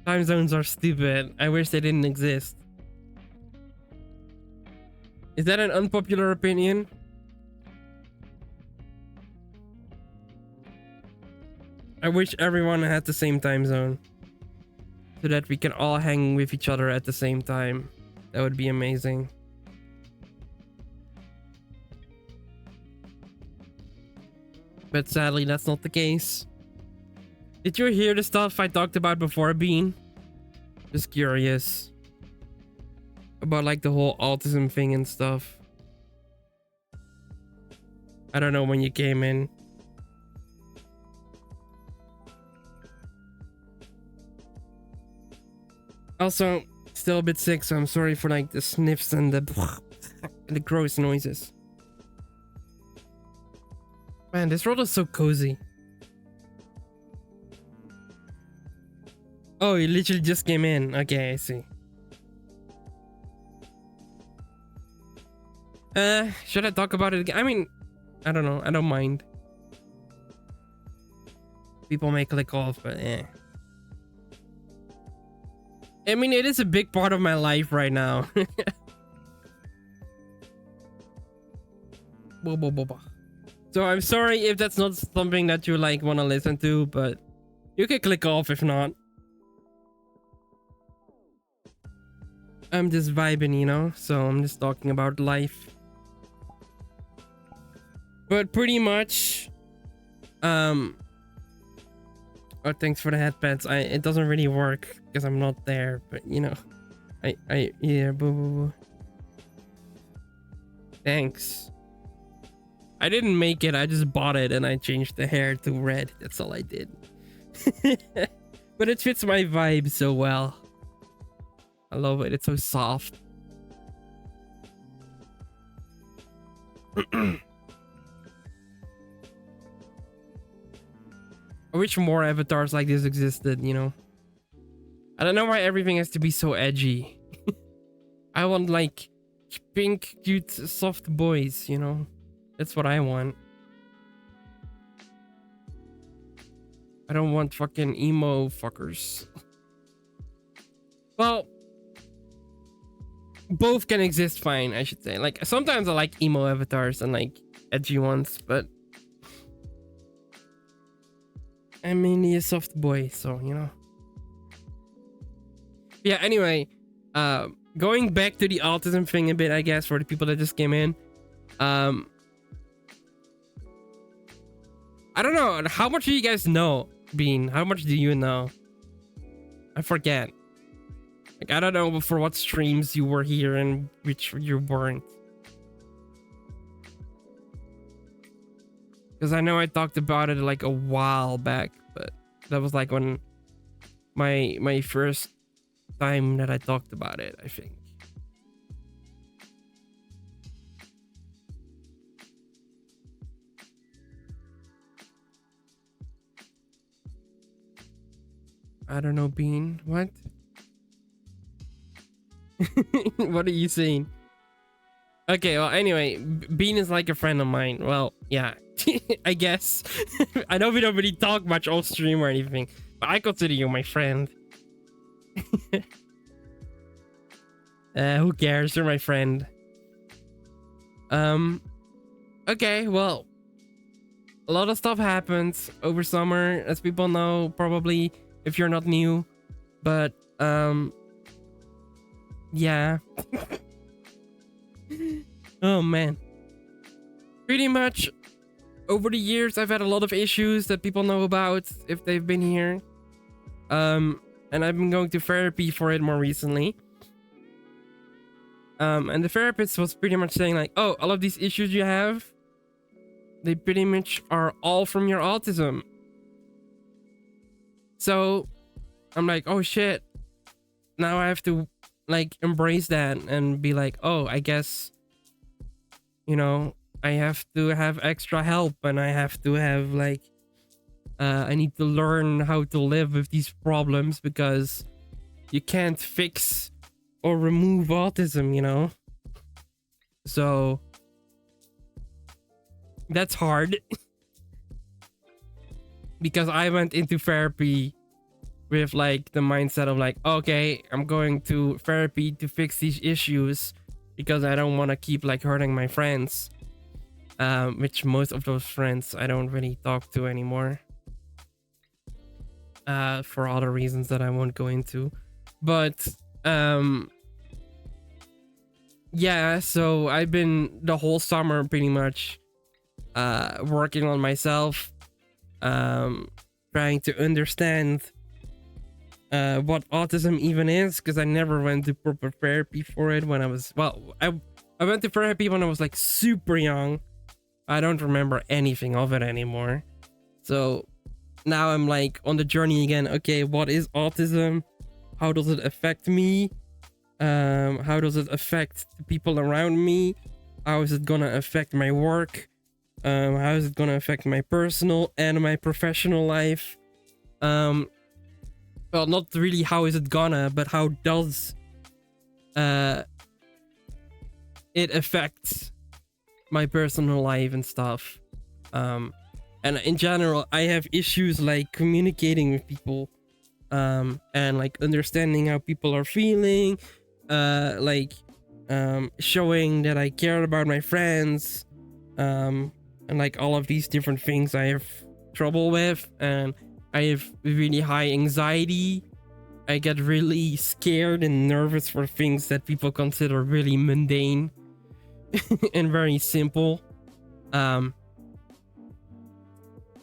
Time zones are stupid. I wish they didn't exist. Is that an unpopular opinion? I wish everyone had the same time zone so that we can all hang with each other at the same time. That would be amazing. But sadly, that's not the case. Did you hear the stuff I talked about before, Bean? Just curious. About like the whole autism thing and stuff. I don't know when you came in. Also, still a bit sick, so I'm sorry for like the sniffs and the gross noises. Man, this world is so cozy. Oh, you literally just came in. Okay, I see. Should I talk about it again? I mean, I don't know. I don't mind. People may click off, but eh. I mean, it is a big part of my life right now. So I'm sorry if that's not something that you like want to listen to, but you can click off if not. I'm just vibing, you know? So I'm just talking about life. But pretty much, oh, thanks for the headpads. It doesn't really work because I'm not there, but you know, yeah, boo boo boo. Thanks. I didn't make it. I just bought it and I changed the hair to red. That's all I did. But it fits my vibe so well. I love it. It's so soft. I wish more avatars like this existed, you know. I don't know why everything has to be so edgy. I want like pink, cute, soft boys, you know. That's what I want. I don't want fucking emo fuckers. Well, both can exist fine, I should say. Like, sometimes I like emo avatars and like edgy ones, but I'm mainly a soft boy, so you know. Yeah, anyway, going back to the autism thing a bit, I guess, for the people that just came in. I don't know, how much do you guys know, Bean? How much do you know? I forget. Like, I don't know for what streams you were here and which you weren't. Because I know I talked about it like a while back, but that was like when my first time that I talked about it, I think. I don't know, Bean. What? What are you saying? Okay, well, anyway, Bean is like a friend of mine. Well, yeah, I guess. I know we don't really talk much off stream or anything, but I consider you my friend. Who cares? You're my friend. Okay, well, a lot of stuff happens over summer, as people know, probably, if you're not new. But, yeah. Oh, man. Pretty much, over the years, I've had a lot of issues that people know about if they've been here. And I've been going to therapy for it more recently. And the therapist was pretty much saying like, oh, all of these issues you have, they pretty much are all from your autism. So I'm like, oh shit. Now I have to like embrace that and be like, oh, I guess, you know, I have to have extra help and I have to have like, I need to learn how to live with these problems because you can't fix or remove autism, you know? So that's hard. Because I went into therapy with like the mindset of like, okay, I'm going to therapy to fix these issues because I don't want to keep like hurting my friends. Which most of those friends I don't really talk to anymore. For other reasons that I won't go into. But yeah, so I've been the whole summer pretty much working on myself, trying to understand what autism even is, because I never went to proper therapy for it when I was, well, I went to therapy when I was like super young. I don't remember anything of it anymore. So now I'm like on the journey again. Okay, what is autism? How does it affect me? How does it affect the people around me? How is it gonna affect my work? How is it gonna affect my personal and my professional life? Well, not really how is it gonna, but how does it affect my personal life and stuff? And in general, I have issues like communicating with people, and like understanding how people are feeling, showing that I care about my friends, and like all of these different things I have trouble with. And I have really high anxiety. I get really scared and nervous for things that people consider really mundane and very simple.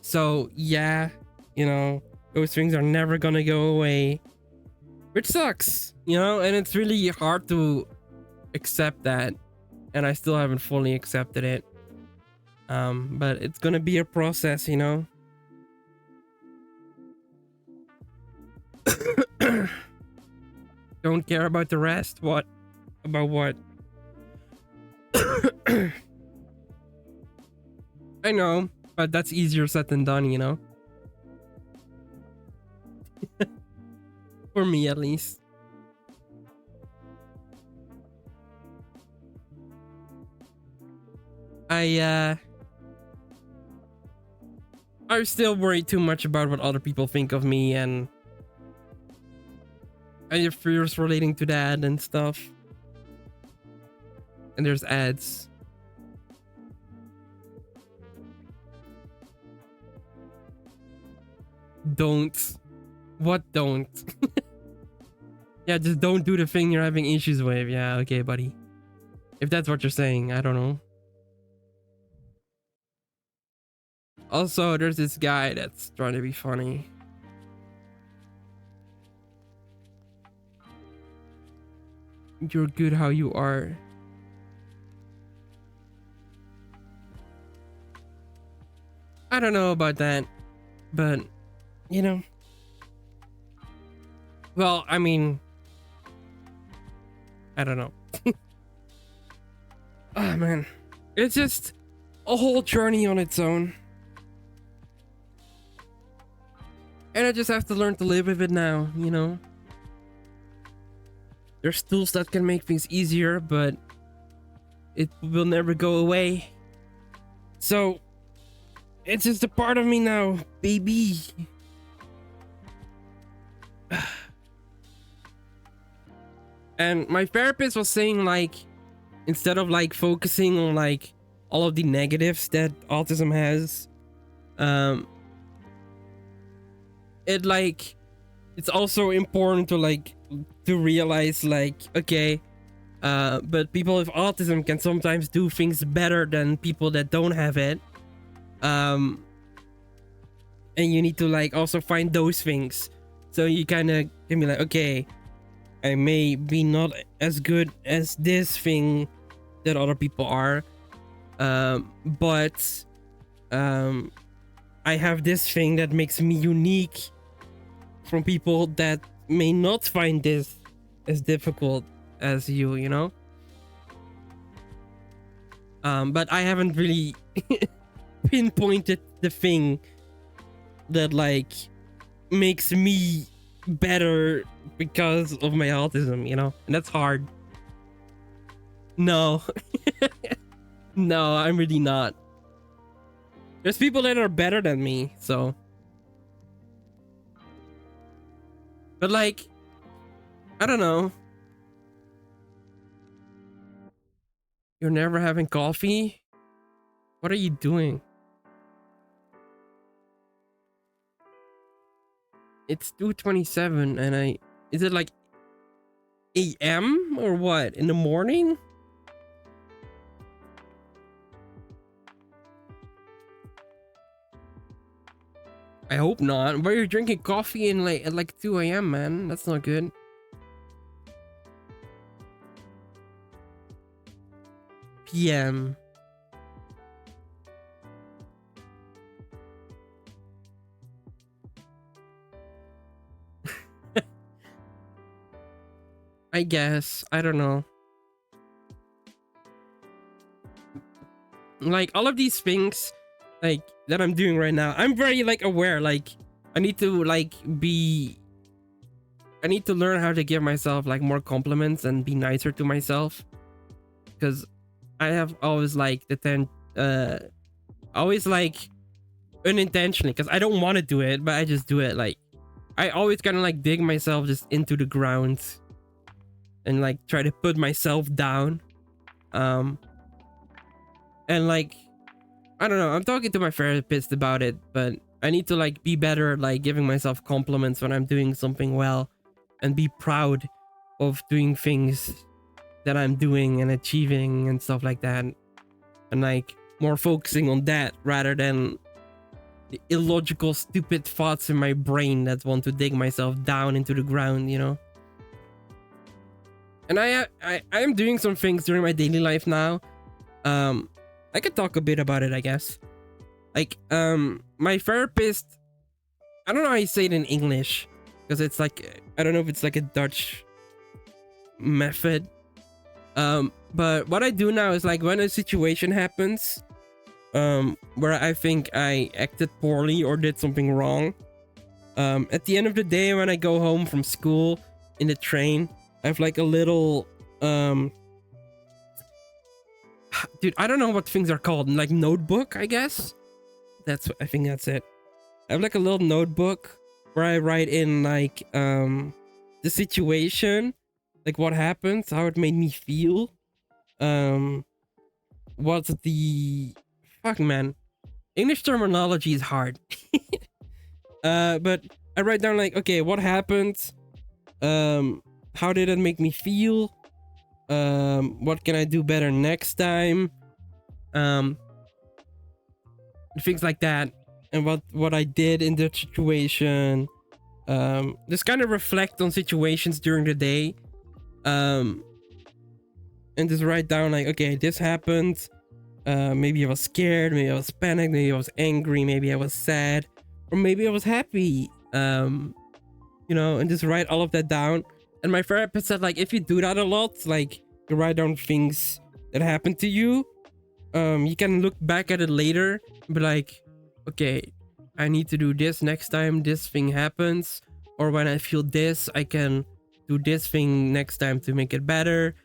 So yeah, you know, those things are never gonna go away, which sucks, you know, and it's really hard to accept that, and I still haven't fully accepted it. But it's gonna be a process, you know. Don't care about the rest. What? About what? I know, but that's easier said than done, you know. For me, at least. I still worry too much about what other people think of me, and I have fears relating to that and stuff. And there's ads. Don't. What don't? Yeah, just don't do the thing you're having issues with. Yeah, okay, buddy. If that's what you're saying, I don't know. Also, there's this guy that's trying to be funny. You're good how you are. I don't know about that, but you know. Well, I mean, I don't know. Oh man, it's just a whole journey on its own. And I just have to learn to live with it now, you know? There's tools that can make things easier, but it will never go away. So, it's just a part of me now, baby. And my therapist was saying, like, instead of like focusing on like all of the negatives that autism has, it's also important to like to realize like, okay, but people with autism can sometimes do things better than people that don't have it, and you need to like also find those things. So you kind of can be like, okay, I may be not as good as this thing that other people are, but I have this thing that makes me unique from people that may not find this as difficult as you know. But I haven't really pinpointed the thing that like makes me better because of my autism, you know, and that's hard. No. No, I'm really not. There's people that are better than me, so. But like, I don't know. You're never having coffee? What are you doing? It's 2:27 and is it like AM or what? In the morning? I hope not. Why are you drinking coffee in like at like 2 AM, man? That's not good. PM. I guess. I don't know. Like all of these things like that I'm doing right now, I'm very like aware, like I need to learn how to give myself like more compliments and be nicer to myself, because I have always like always like unintentionally, because I don't want to do it, but I just do it. Like I always kind of like dig myself just into the ground and like try to put myself down. And like, I don't know, I'm talking to my therapist about it, but I need to like be better at like giving myself compliments when I'm doing something well, and be proud of doing things that I'm doing and achieving and stuff like that, and like more focusing on that rather than the illogical, stupid thoughts in my brain that want to dig myself down into the ground, you know. And I am doing some things during my daily life now. I could talk a bit about it, I guess. Like, my therapist, I don't know how you say it in English, because it's like, I don't know if it's like a Dutch method. But what I do now is like when a situation happens, where I think I acted poorly or did something wrong, at the end of the day when I go home from school in the train, I have like a little, dude, I don't know what things are called, like notebook, I guess. I think that's it. I have like a little notebook where I write in like, the situation, like what happened, how it made me feel, what's the fuck, man, English terminology is hard. But I write down like, okay, what happened, how did it make me feel, what can I do better next time, things like that, and what I did in the situation, just kind of reflect on situations during the day, and just write down like, okay, this happened, maybe I was scared, maybe I was panicked, maybe I was angry, maybe I was sad, or maybe I was happy, you know, and just write all of that down. And my therapist said like, if you do that a lot, like you write down things that happened to you, you can look back at it later and be like, okay, I need to do this next time this thing happens, or when I feel this, I can do this thing next time to make it better.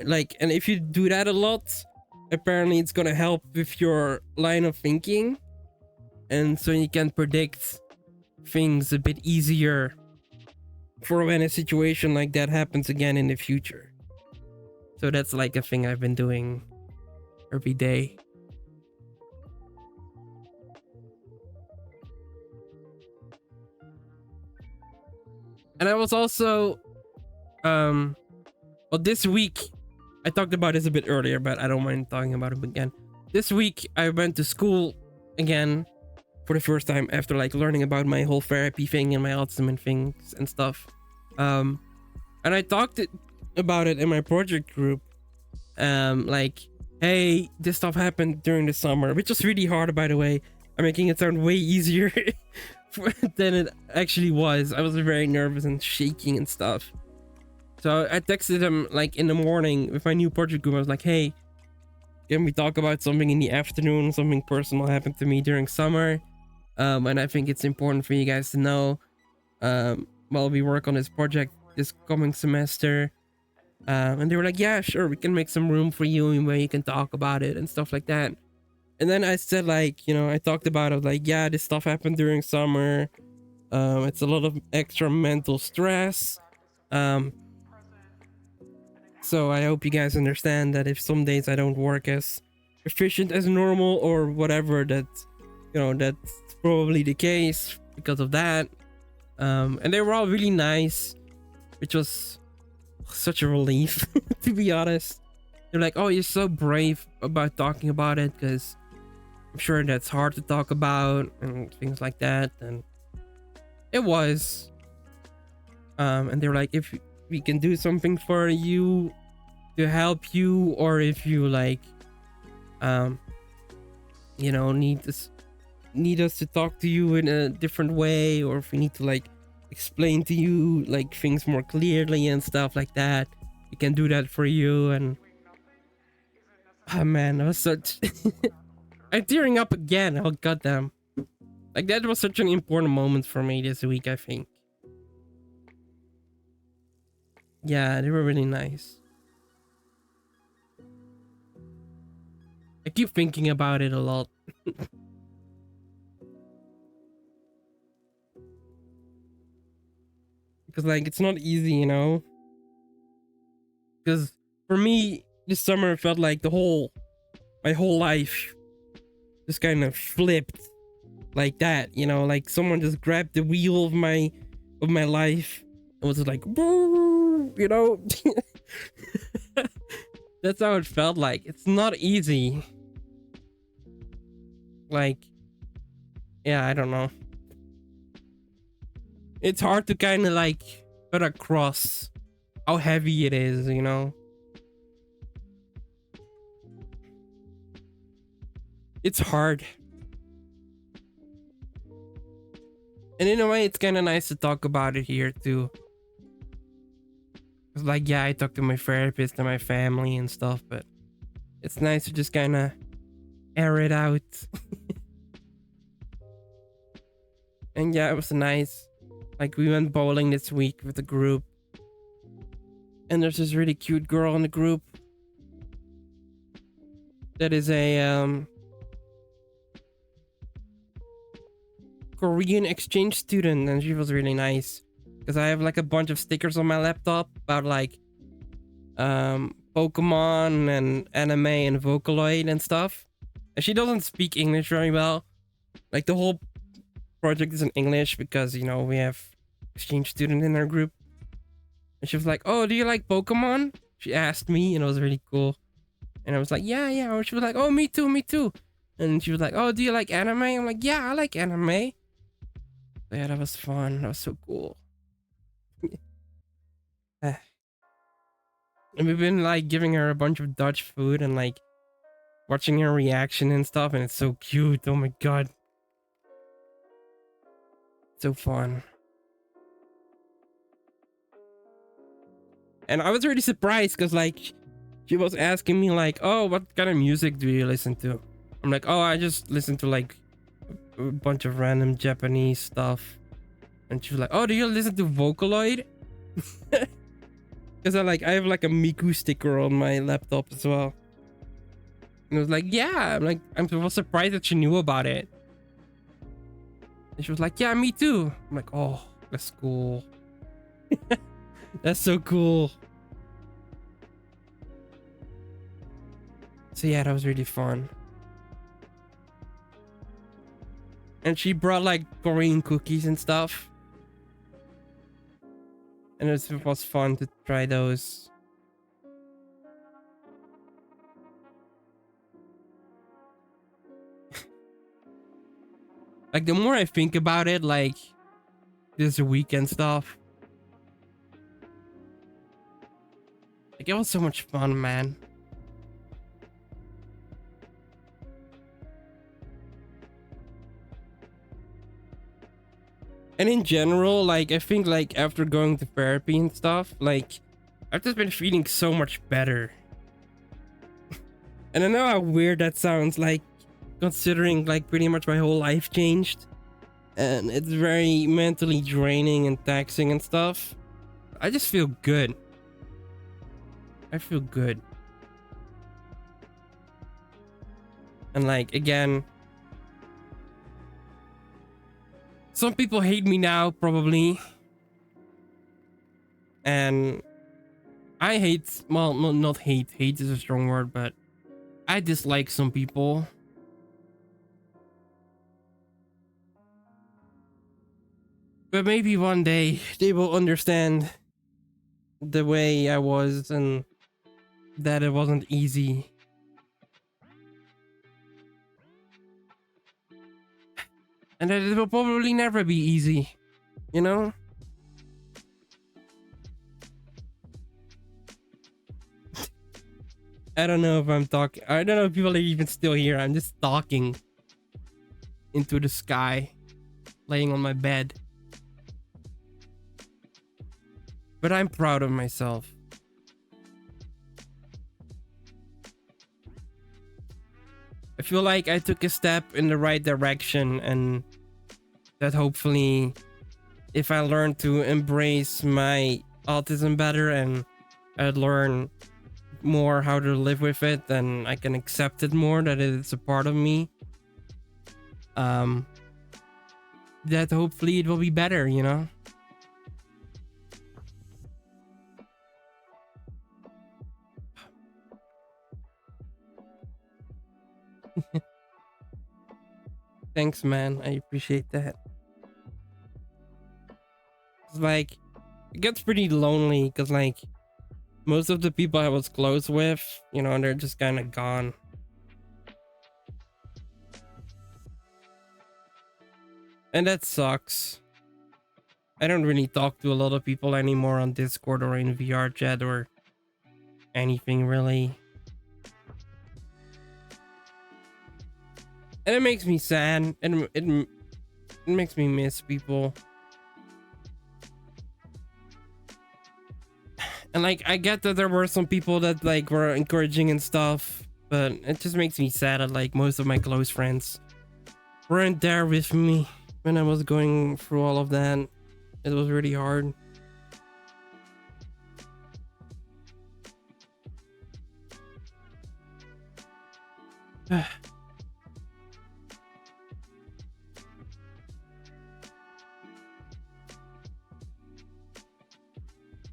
Like, and if you do that a lot, apparently it's gonna help with your line of thinking, and so you can predict things a bit easier for when a situation like that happens again in the future. So that's like a thing I've been doing every day. And I was also, well, this week, I talked about this a bit earlier, but I don't mind talking about it again. This week, I went to school again for the first time after like learning about my whole therapy thing and my autism and things and stuff. And I talked about it in my project group. Like, hey, this stuff happened during the summer, which was really hard, by the way. I'm making it sound way easier than it actually was. I was very nervous and shaking and stuff. So I texted him like in the morning with my new project group. I was like, hey, can we talk about something in the afternoon? Something personal happened to me during summer. And I think it's important for you guys to know, while we work on this project this coming semester. And they were like, yeah, sure, we can make some room for you where you can talk about it and stuff like that. And then I said, like, you know, I talked about it, like, yeah, this stuff happened during summer. It's a lot of extra mental stress. So I hope you guys understand that if some days I don't work as efficient as normal or whatever, that, you know, that's probably the case because of that. And they were all really nice, which was such a relief, to be honest. They're like, oh, you're so brave about talking about it, because I'm sure that's hard to talk about and things like that. And it was. And they were like, if we can do something for you to help you, or if you like, you know, need us to talk to you in a different way, or if we need to like explain to you like things more clearly and stuff like that, we can do that for you. And oh man, that was such I'm tearing up again. Oh goddamn, like that was such an important moment for me this week, I think. Yeah, they were really nice. I keep thinking about it a lot. Because like it's not easy, you know. Because for me, this summer felt like my whole life just kind of flipped like that, you know, like someone just grabbed the wheel of my life and was just like, you know. That's how it felt like. It's not easy. Like, Yeah, I don't know. It's hard to kind of like put across how heavy it is, you know? It's hard. And in a way, it's kind of nice to talk about it here too. 'Cause like, yeah, I talk to my therapist and my family and stuff, but it's nice to just kind of air it out. And yeah, it was nice. Like, we went bowling this week with the group. And there's this really cute girl in the group that is a Korean exchange student, and she was really nice. Because I have like a bunch of stickers on my laptop about like Pokemon and anime and Vocaloid and stuff. And she doesn't speak English very well. Like, the whole project is in English because, you know, we have exchange student in our group. And she was like, "Oh, do you like Pokemon?" She asked me, and it was really cool. And I was like, "Yeah, yeah." Or she was like, "Oh, me too, me too." And she was like, "Oh, do you like anime?" I'm like, "Yeah, I like anime." So yeah, that was fun. That was so cool. And we've been like giving her a bunch of Dutch food and like watching her reaction and stuff, and it's so cute. Oh my god. So fun. And I was really surprised because like she was asking me like, "Oh, what kind of music do you listen to?" I'm like, "Oh, I just listen to like a bunch of random Japanese stuff." And she was like, "Oh, do you listen to Vocaloid?" Because I have like a Miku sticker on my laptop as well. And I was like, "Yeah." I was surprised that she knew about it. And she was like, "Yeah, me too." I'm like, "Oh, that's cool." That's so cool. So yeah, that was really fun. And she brought like Korean cookies and stuff. And it was fun to try those. Like, the more I think about it, like this weekend stuff, like, it was so much fun, man. And in general, like, I think like after going to therapy and stuff, like, I've just been feeling so much better. And I know how weird that sounds, like, considering like pretty much my whole life changed. And it's very mentally draining and taxing and stuff. I just feel good. I feel good. And like, again, some people hate me now, probably. And I hate, well, no, not hate. Hate is a strong word, but I dislike some people. But maybe one day they will understand the way I was and that it wasn't easy. And that it will probably never be easy, you know? I don't know if I'm talking. I don't know if people are even still here. I'm just talking into the sky, laying on my bed. But I'm proud of myself. I feel like I took a step in the right direction, and that hopefully, if I learn to embrace my autism better and I learn more how to live with it, then I can accept it more, that it's a part of me. That hopefully it will be better, you know? Thanks, man. I appreciate that. It's like, it gets pretty lonely because, like, most of the people I was close with, you know, they're just kind of gone. And that sucks. I don't really talk to a lot of people anymore on Discord or in VRChat or anything really. And it makes me sad, and it makes me miss people. And like, I get that there were some people that like were encouraging and stuff, but it just makes me sad that like most of my close friends weren't there with me when I was going through all of that. It was really hard.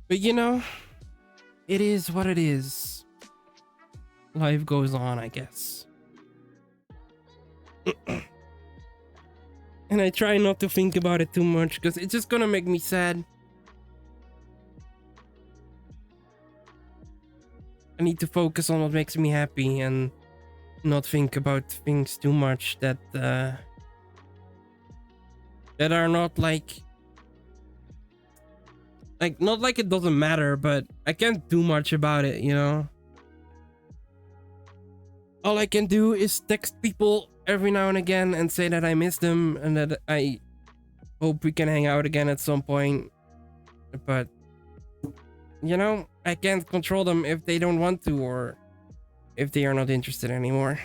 But you know, it is what it is. Life goes on, I guess. And I try not to think about it too much because it's just gonna make me sad. I need to focus on what makes me happy and not think about things too much that are not like not like it doesn't matter, but I can't do much about it, you know? All I can do is text people every now and again and say that I miss them and that I hope we can hang out again at some point. But, you know, I can't control them if they don't want to or if they are not interested anymore.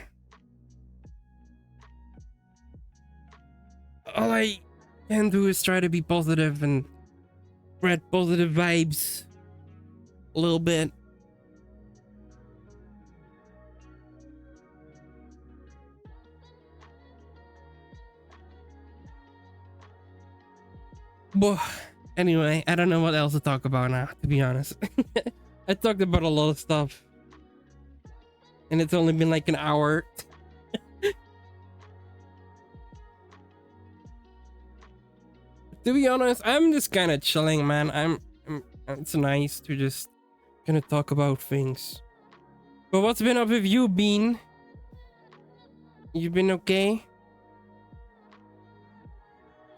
All I can do is try to be positive and spread positive vibes a little bit. But anyway, I don't know what else to talk about now, to be honest. I talked about a lot of stuff. And it's only been like an hour. To be honest, I'm just kind of chilling, man. It's nice to just kind of talk about things. But what's been up with you, Bean? You been okay?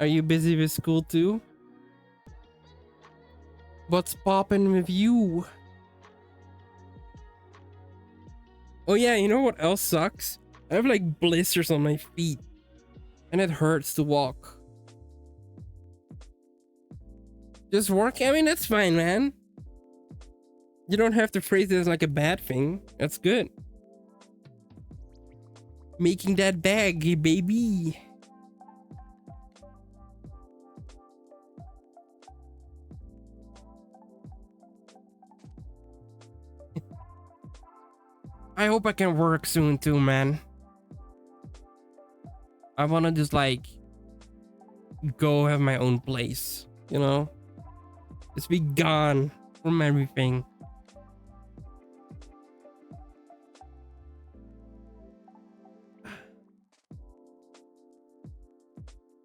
Are you busy with school too? What's poppin' with you? Oh yeah, you know what else sucks? I have like blisters on my feet. And it hurts to walk. Just work? I mean, that's fine, man. You don't have to phrase it as like a bad thing. That's good. Making that bag, baby. I hope I can work soon too, man. I want to just like go have my own place, you know? Just be gone from everything.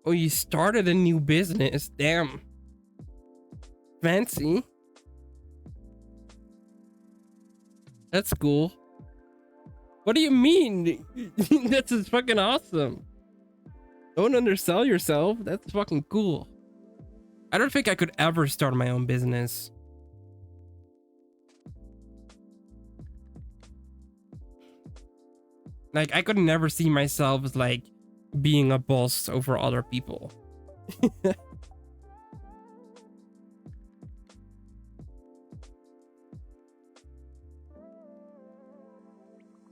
Oh, you started a new business. Damn. Fancy. That's cool. What do you mean? That's just fucking awesome. Don't undersell yourself. That's fucking cool. I don't think I could ever start my own business. Like, I could never see myself as like being a boss over other people.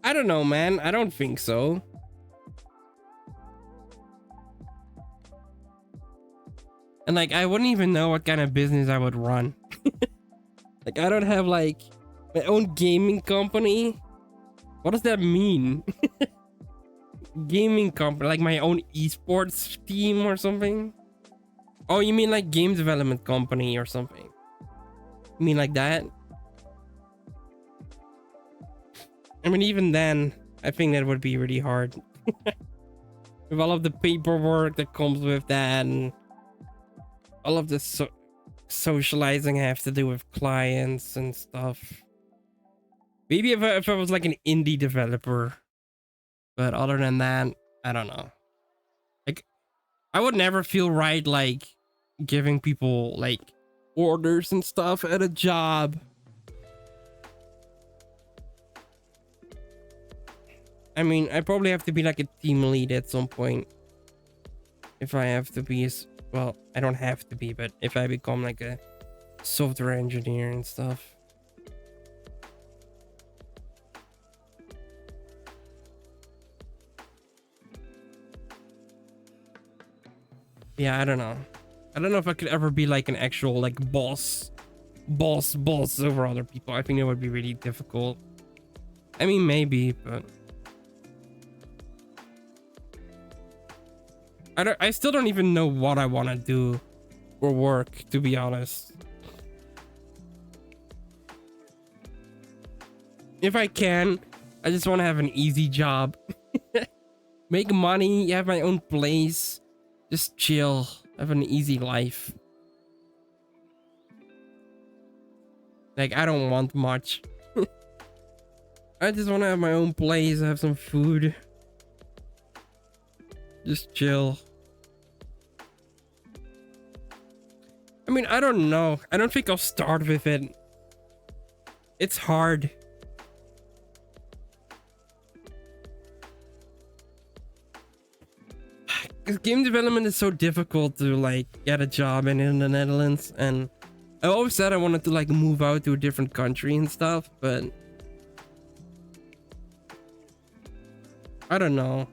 I don't know, man. I don't think so. And like, I wouldn't even know what kind of business I would run. Like, I don't have like my own gaming company. What does that mean? Gaming company, like my own esports team or something? Oh, you mean like game development company or something? You mean like that? I mean, even then, I think that would be really hard. With all of the paperwork that comes with that and all of the socializing I have to do with clients and stuff. Maybe if I was like an indie developer. But other than that, I don't know. Like, I would never feel right like giving people like orders and stuff at a job. I mean, I probably have to be like a team lead at some point. If I have to be, well, I don't have to be, but if I become like a software engineer and stuff. Yeah, I don't know. I don't know if I could ever be like an actual like boss over other people. I think it would be really difficult. I mean, maybe, but I still don't even know what I want to do for work, to be honest. If I can, I just want to have an easy job. Make money, have my own place, just chill, have an easy life. Like, I don't want much. I just want to have my own place, have some food. Just chill. I mean, I don't know. I don't think I'll start with it. It's hard. Because game development is so difficult to like get a job in the Netherlands, and I always said I wanted to like move out to a different country and stuff, but I don't know.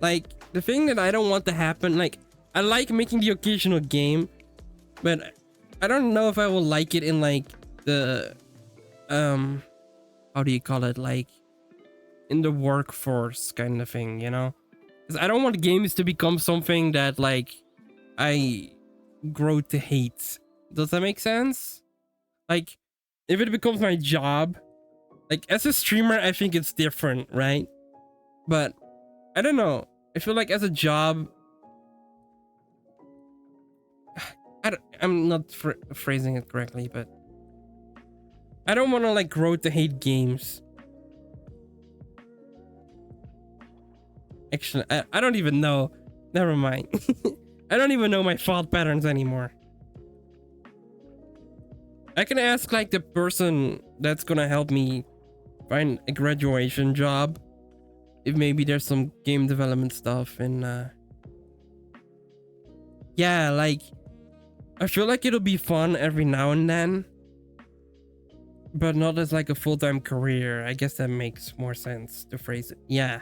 Like, the thing that I don't want to happen, like, I like making the occasional game, but I don't know if I will like it in like the how do you call it, like in the workforce kind of thing, you know? Because I don't want games to become something that like I grow to hate. Does that make sense? Like, if it becomes my job, like as a streamer, I think it's different, right? But I don't know. I feel like as a job, I'm not phrasing it correctly, but I don't want to like grow to hate games. Actually, I don't even know. Never mind. I don't even know my thought patterns anymore. I can ask like the person that's gonna help me find a graduation job, if maybe there's some game development stuff, and yeah, like I feel like it'll be fun every now and then, but not as like a full-time career. I guess that makes more sense to phrase it. Yeah.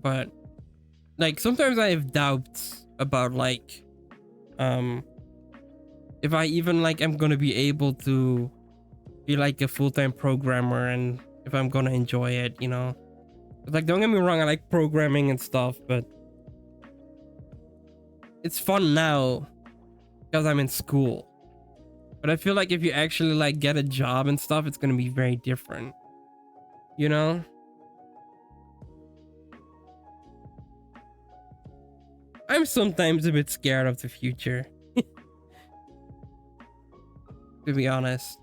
But like sometimes I have doubts about like if I even like am gonna be able to be like a full-time programmer, and if I'm gonna enjoy it, you know? Like, don't get me wrong, I like programming and stuff, but it's fun now because I'm in school. But I feel like if you actually like get a job and stuff, it's gonna be very different, you know? I'm sometimes a bit scared of the future. To be honest.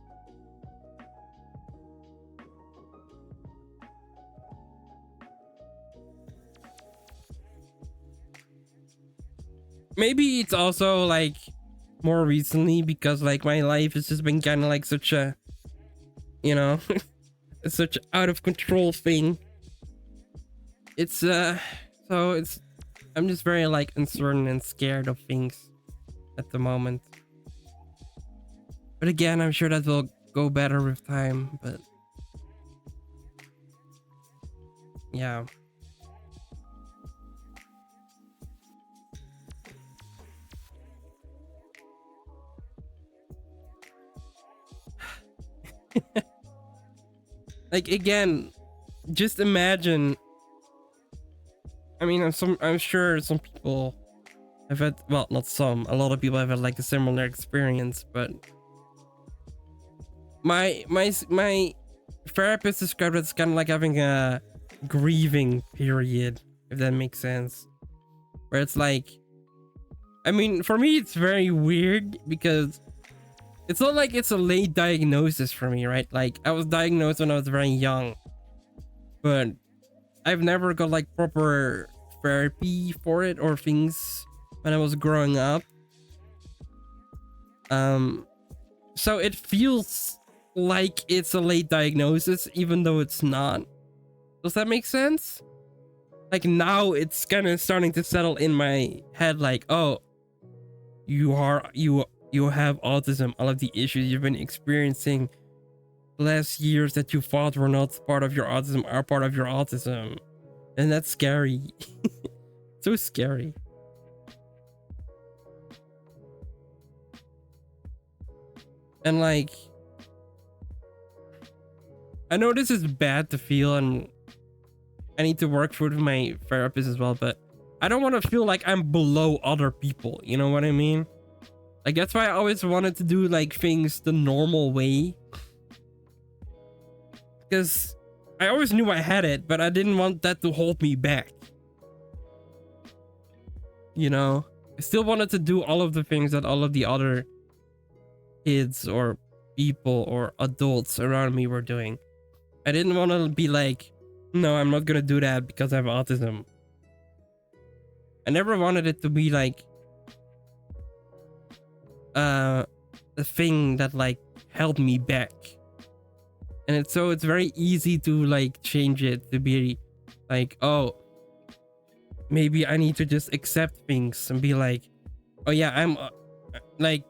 Maybe it's also like more recently because like my life has just been kind of like such a, you know, such out of control thing. It's so it's, I'm just very like uncertain and scared of things at the moment. But again, I'm sure that will go better with time, but yeah. Like, again, just imagine. I mean, I'm sure some people have had, well, not some, a lot of people have had like a similar experience, but my therapist described it as kind of like having a grieving period, if that makes sense. Where it's like, I mean, for me, it's very weird because it's not like it's a late diagnosis for me, right? Like I was diagnosed when I was very young, but I've never got like proper therapy for it or things when I was growing up. So it feels like it's a late diagnosis, even though it's not. Does that make sense? Like now it's kind of starting to settle in my head, like, oh, you have autism. All of the issues you've been experiencing last years that you thought were not part of your autism are part of your autism. And that's scary. So scary. And like, I know this is bad to feel, and I need to work through it with my therapist as well, but I don't want to feel like I'm below other people. You know what I mean? Like, that's why I always wanted to do like things the normal way. Because I always knew I had it, but I didn't want that to hold me back. You know? I still wanted to do all of the things that all of the other kids or people or adults around me were doing. I didn't want to be like, no, I'm not gonna do that because I have autism. I never wanted it to be like a thing that like held me back. And it's very easy to like change it to be like, oh, maybe I need to just accept things and be like, oh yeah, I'm like,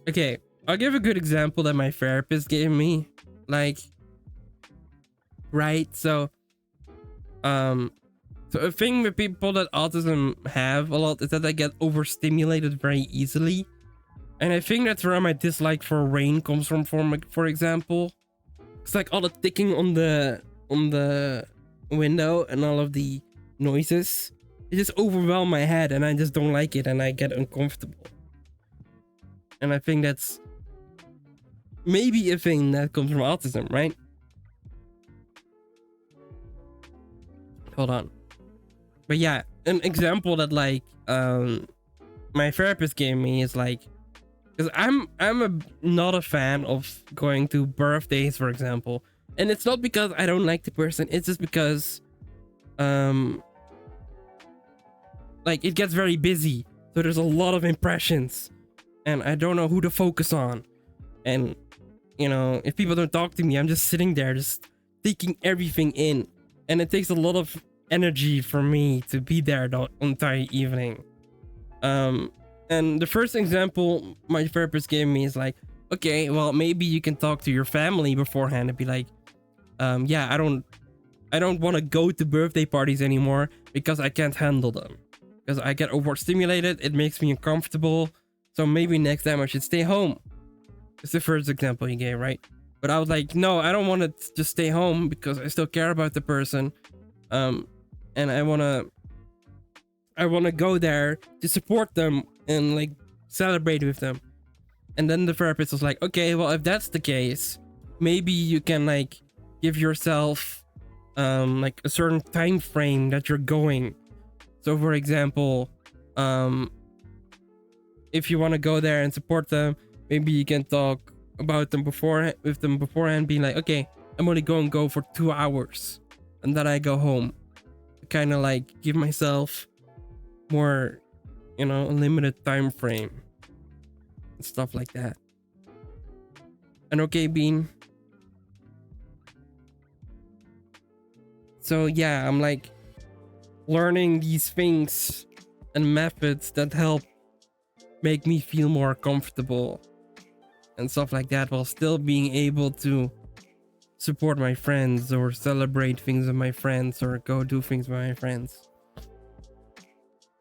okay, I'll give a good example that my therapist gave me. Like, right, so a thing with people that autism have a lot is that they get overstimulated very easily. And I think that's where my dislike for rain comes from, for example. It's like all the ticking on the window and all of the noises. It just overwhelm my head and I just don't like it and I get uncomfortable. And I think that's maybe a thing that comes from autism, right? Hold on. But yeah, an example that like my therapist gave me is like, because not a fan of going to birthdays, for example. And it's not because I don't like the person, it's just because like it gets very busy, so there's a lot of impressions and I don't know who to focus on. And you know, if people don't talk to me, I'm just sitting there just taking everything in, and it takes a lot of energy for me to be there the entire evening. And the first example my therapist gave me is like, okay, well, maybe you can talk to your family beforehand and be like, yeah, I don't want to go to birthday parties anymore because I can't handle them. Because I get overstimulated, it makes me uncomfortable. So maybe next time I should stay home. It's the first example he gave, right? But I was like, no, I don't want to just stay home because I still care about the person. And I wanna go there to support them and like celebrate with them. And then the therapist was like, okay, well, if that's the case, maybe you can like give yourself like a certain time frame that you're going. So for example, if you want to go there and support them, maybe you can talk about them beforehand, being like, okay, I'm only going to go for 2 hours and then I go home. Kind of like give myself more, you know, a limited time frame and stuff like that. And okay, Bean. So yeah, I'm like learning these things and methods that help make me feel more comfortable and stuff like that, while still being able to support my friends or celebrate things with my friends or go do things with my friends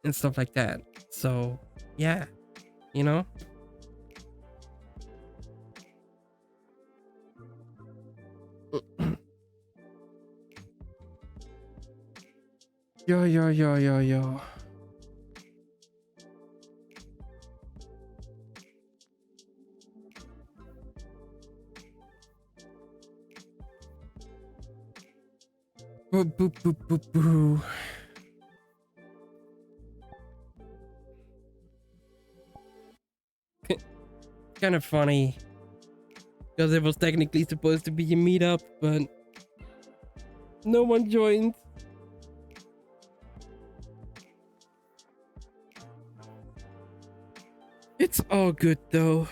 and stuff like that. So yeah, you know. Yo. Boo, boo, boo, boo, boo. kind of funny because it was technically supposed to be a meetup, but no one joined. It's all good though.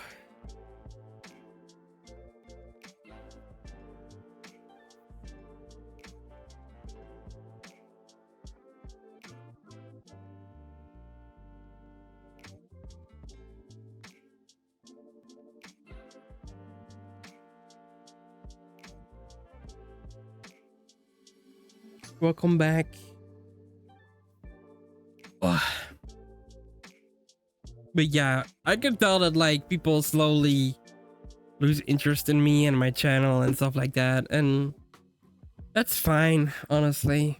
Welcome back. Ugh. But yeah, I can tell that like people slowly lose interest in me and my channel and stuff like that, and that's fine, honestly.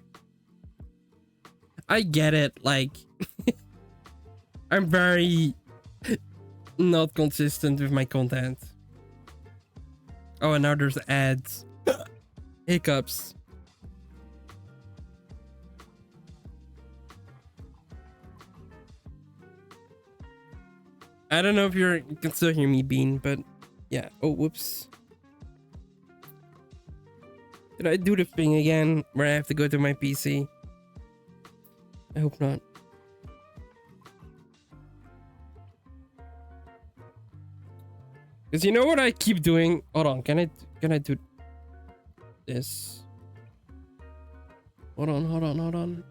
I get it, like I'm very not consistent with my content. Oh, and now there's ads. Hiccups. I don't know if you can still hear me, Bean, but yeah. Oh, whoops. Did I do the thing again where I have to go to my PC? I hope not. Because you know what I keep doing? Hold on, can I do this? Hold on.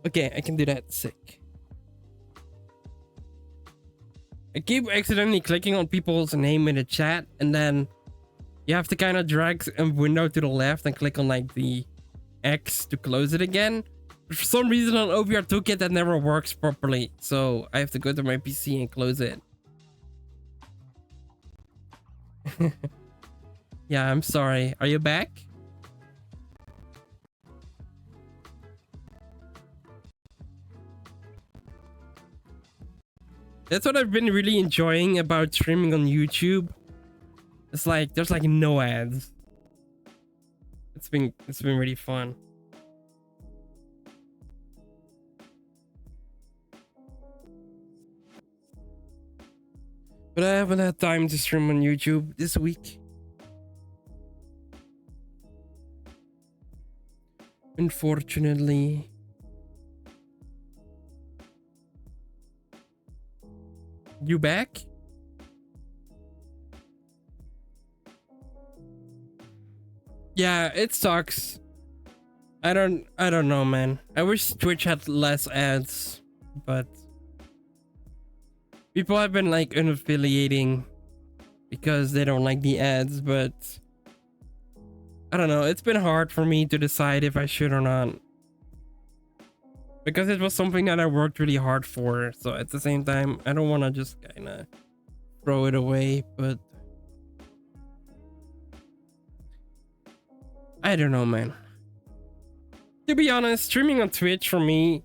Okay, I can do that. Sick. I keep accidentally clicking on people's name in the chat, and then you have to kind of drag a window to the left and click on like the X to close it again. But for some reason on OBR Toolkit that never works properly, so I have to go to my PC and close it. Yeah, I'm sorry. Are you back? That's what I've been really enjoying about streaming on YouTube. It's like there's like no ads. It's been really fun. But I haven't had time to stream on YouTube this week. Unfortunately. You back? Yeah, it sucks. I don't know, man. I wish Twitch had less ads, but people have been like unaffiliating because they don't like the ads, but I don't know. It's been hard for me to decide if I should or not. Because it was something that I worked really hard for. So at the same time, I don't want to just kind of throw it away, but I don't know, man. To be honest, streaming on Twitch for me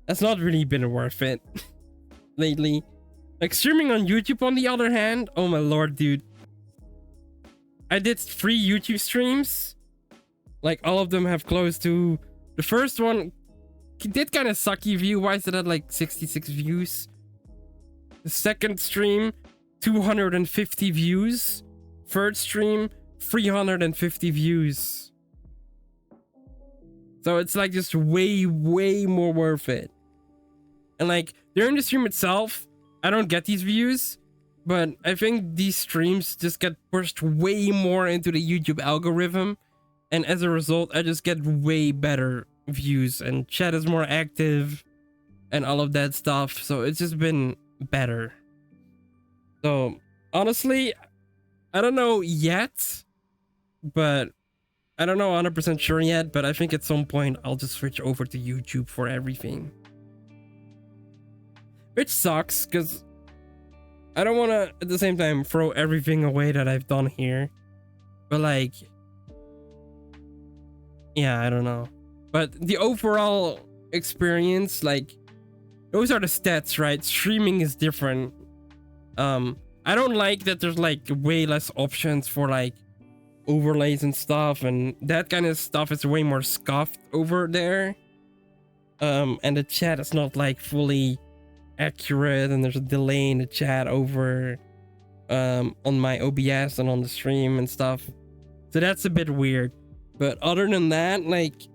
has not really been worth it lately. Like streaming on YouTube on the other hand, oh my lord, dude. I did 3 YouTube streams. Like all of them have close to the first one. It did kind of sucky view-wise. It had like 66 views. The second stream, 250 views. Third stream, 350 views. So it's like just way more worth it. And like during the stream itself, I don't get these views, but I think these streams just get pushed way more into the YouTube algorithm, and as a result I just get way better views and chat is more active and all of that stuff, so it's just been better. So honestly, I don't know yet, but I don't know 100% sure yet, but I think at some point I'll just switch over to YouTube for everything, which sucks because I don't want to at the same time throw everything away that I've done here, but like, yeah, I don't know. But the overall experience, like, those are the stats, right? Streaming is different. I don't like that there's like way less options for like overlays and stuff, and that kind of stuff is way more scuffed over there. And the chat is not like fully accurate, and there's a delay in the chat over on my OBS and on the stream and stuff. So that's a bit weird. But other than that, like,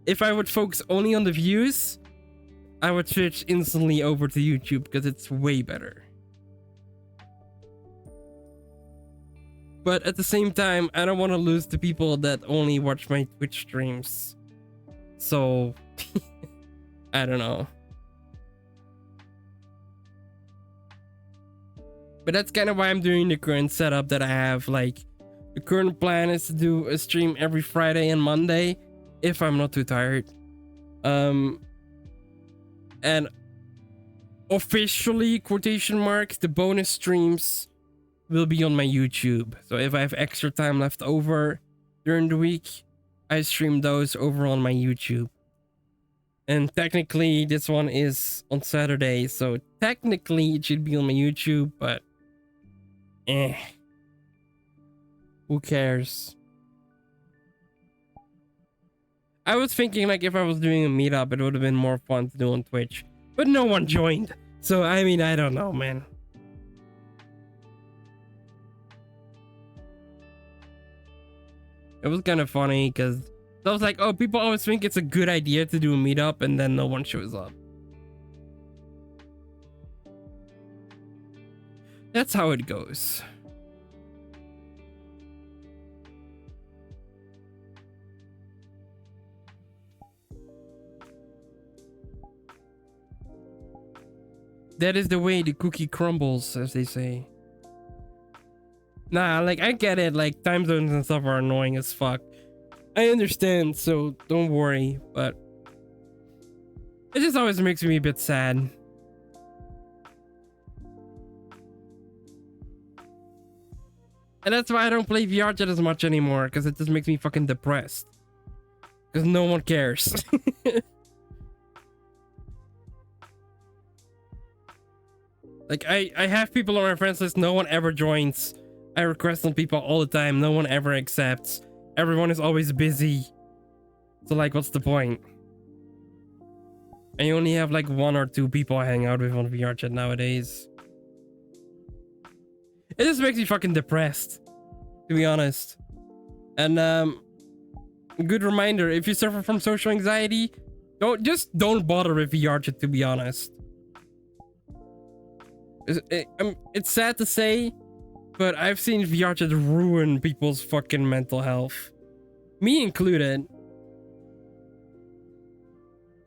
if I would focus only on the views, I would switch instantly over to YouTube because it's way better. But at the same time, I don't want to lose the people that only watch my Twitch streams. So, I don't know. But that's kind of why I'm doing the current setup that I have. Like, the current plan is to do a stream every Friday and Monday, if I'm not too tired. And officially, quotation marks, the bonus streams will be on my YouTube. So if I have extra time left over during the week, I stream those over on my YouTube. And technically, this one is on Saturday, so technically it should be on my YouTube, but who cares? I was thinking, like, if I was doing a meetup, it would have been more fun to do on Twitch, but no one joined. So I mean, I don't know, man. It was kind of funny because I was like, oh, people always think it's a good idea to do a meetup, and then no one shows up. That's how it goes. That is the way the cookie crumbles, as they say. Nah, like, I get it. Like, time zones and stuff are annoying as fuck. I understand, so don't worry, but it just always makes me a bit sad. And that's why I don't play VRChat as much anymore, because it just makes me fucking depressed. Because no one cares. Like, I have people on my friends list, no one ever joins. I request on people all the time, no one ever accepts. Everyone is always busy. So, like, what's the point? I only have like 1 or 2 people I hang out with on VRChat nowadays. It just makes me fucking depressed, to be honest. And good reminder, if you suffer from social anxiety, don't bother with VRChat, to be honest. It's sad to say, but I've seen VRChat ruin people's fucking mental health, me included.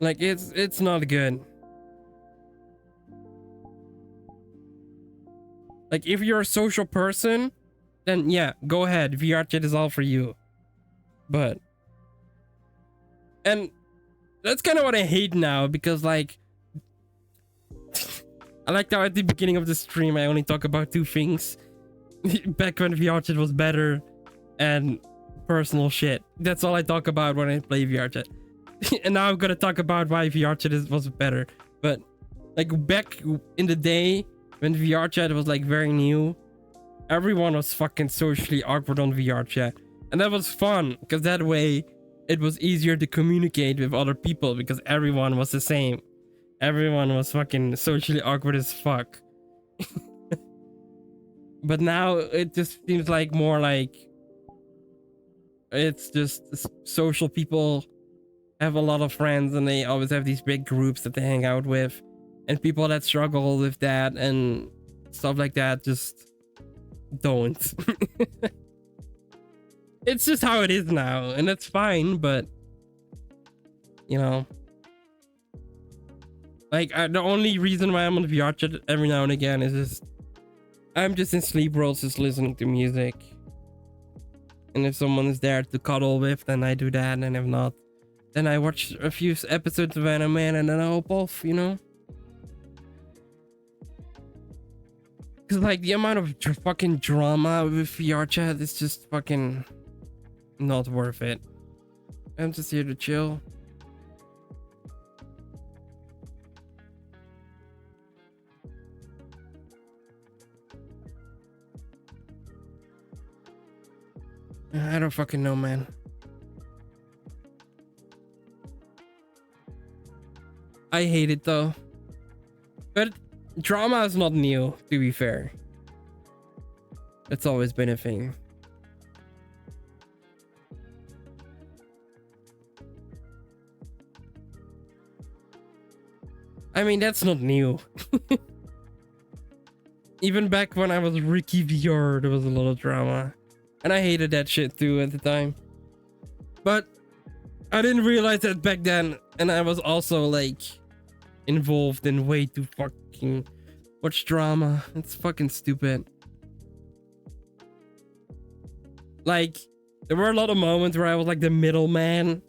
Like, it's not good. Like, if you're a social person, then yeah, go ahead. VRChat is all for you. But, and that's kind of what I hate now, because like, I liked how at the beginning of the stream I only talk about 2 things. Back when VRChat was better, and personal shit. That's all I talk about when I play VRChat. And now I'm gonna talk about why VRChat was better. But like, back in the day when VRChat was like very new, everyone was fucking socially awkward on VRChat. And that was fun, because that way it was easier to communicate with other people, because everyone was the same. Everyone was fucking socially awkward as fuck. But now it just seems like more like it's just social people have a lot of friends, and they always have these big groups that they hang out with, and people that struggle with that and stuff like that just don't. It's just how it is now, and that's fine. But you know, like, the only reason why I'm on VRChat every now and again is just I'm just in sleep worlds, just listening to music. And if someone is there to cuddle with, then I do that. And if not, then I watch a few episodes of anime and then I hope off, you know? Because like, the amount of fucking drama with VRChat is just fucking not worth it. I'm just here to chill. I don't fucking know, man. I hate it though. But drama is not new, to be fair. It's always been a thing. I mean, that's not new. Even back when I was Ricky VR, there was a lot of drama. And I hated that shit too at the time. But I didn't realize that back then. And I was also like involved in way too fucking much drama. It's fucking stupid. Like, there were a lot of moments where I was like the middleman.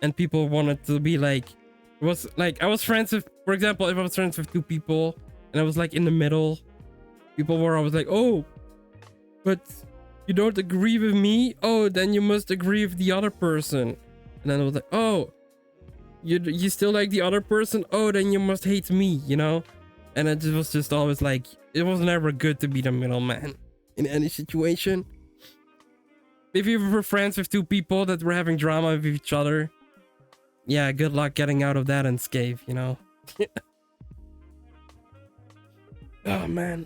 And people wanted to be like, it was like, I was friends with, for example, if I was friends with two people and I was like in the middle, people were always like, oh, but you don't agree with me? Oh, then you must agree with the other person. And then I was like, oh, you still like the other person? Oh, then you must hate me, you know? And it was just always like, it was never good to be the middleman in any situation. If you were friends with two people that were having drama with each other, yeah, good luck getting out of that unscathed, you know? Oh, man.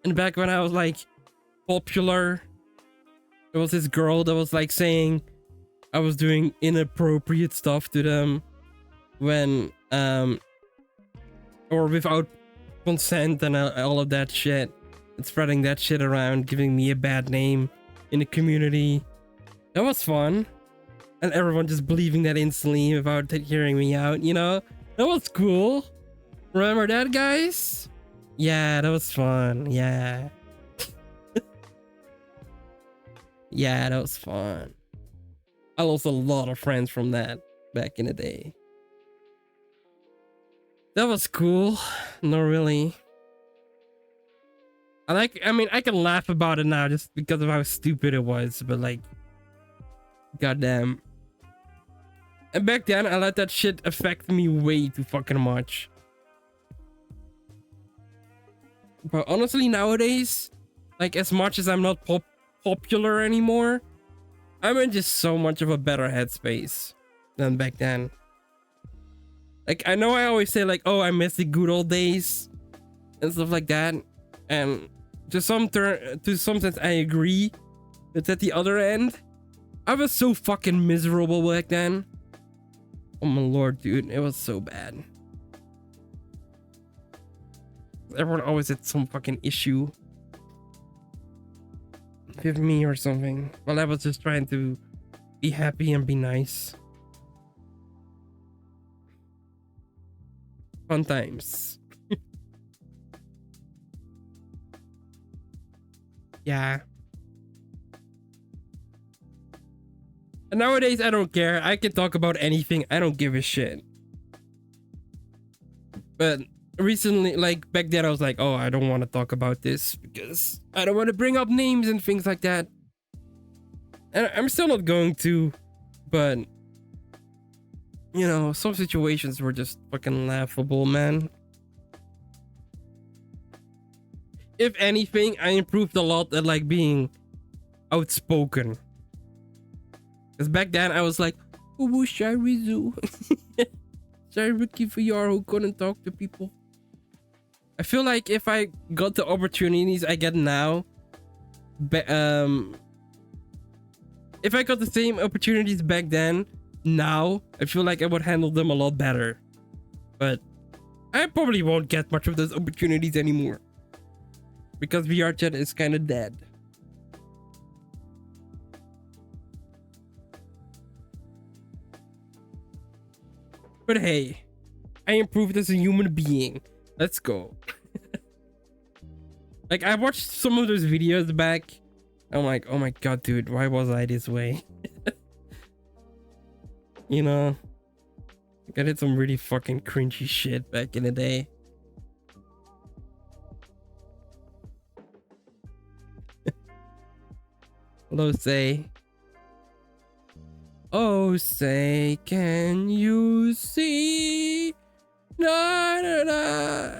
And back when I was like popular, there was this girl that was like saying I was doing inappropriate stuff to them when, or without consent and all of that shit, and spreading that shit around, giving me a bad name in the community. That was fun. And everyone just believing that instantly without hearing me out, you know? That was cool. Remember that, guys? Yeah, that was fun. Yeah. Yeah, that was fun. I lost a lot of friends from that back in the day. That was cool. Not really. I mean, I can laugh about it now just because of how stupid it was, but like, goddamn. And back then, I let that shit affect me way too fucking much. But honestly, nowadays, like, as much as I'm not popular anymore, I'm in just so much of a better headspace than back then. Like, I know I always say, like, oh, I miss the good old days and stuff like that. And to some sense, I agree. But at the other end, I was so fucking miserable back then. Oh my lord, dude, it was so bad. Everyone always had some fucking issue with me or something. While I was just trying to be happy and be nice. Fun times. Yeah. And nowadays, I don't care. I can talk about anything. I don't give a shit. But recently, like back then, I was like, oh, I don't want to talk about this because I don't want to bring up names and things like that. And I'm still not going to, but you know, some situations were just fucking laughable, man. If anything, I improved a lot at like being outspoken. Because back then I was like, oh, shy Rizu. Shy Ricky VR who couldn't talk to people. I feel like if I got the opportunities I get now, if I got the same opportunities back then, now, I feel like I would handle them a lot better. But I probably won't get much of those opportunities anymore. Because VRChat is kind of dead. But hey, I improved as a human being. Let's go. Like, I watched some of those videos back. I'm like, oh my god, dude, why was I this way? You know, I did some really fucking cringy shit back in the day. Hello, say. Oh, say, can you see? Na, na, na.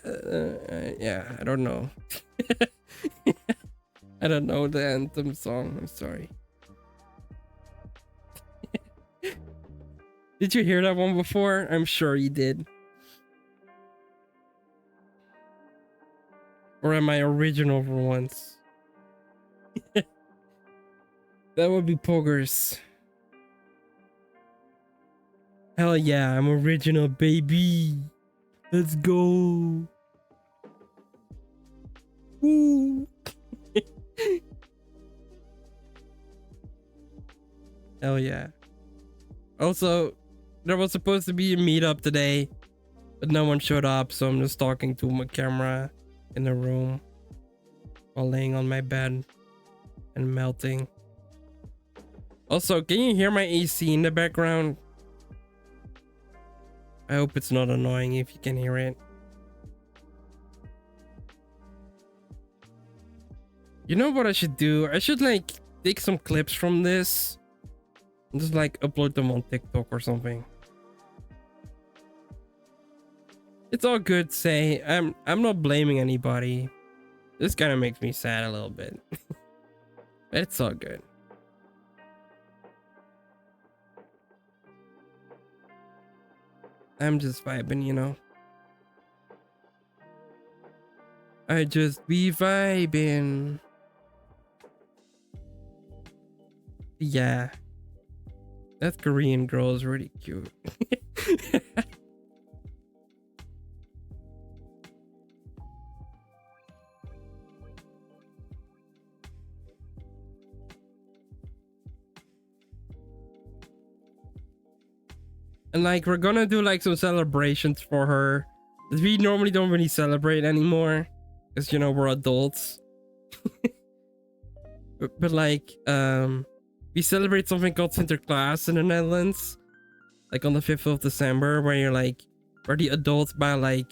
Yeah, I don't know. I don't know the anthem song. I'm sorry. Did you hear that one before? I'm sure you did. Or am I original for once? That would be Poggers. Hell yeah, I'm original, baby. Let's go. Woo. Hell yeah. Also, there was supposed to be a meetup today, but no one showed up, so I'm just talking to my camera in the room while laying on my bed and melting. Also, can you hear my AC in the background? I hope it's not annoying if you can hear it. You know what I should do? I should like take some clips from this and just like upload them on TikTok or something. It's all good, say. I'm not blaming anybody. This kind of makes me sad a little bit. But it's all good. I'm just vibing, you know. I just be vibing. Yeah. That Korean girl is really cute. And like we're gonna do like some celebrations for her. We normally don't really celebrate anymore. Because you know we're adults. but like we celebrate something called Sinterklaas in the Netherlands. Like on the 5th of December, where you're like where the adults buy like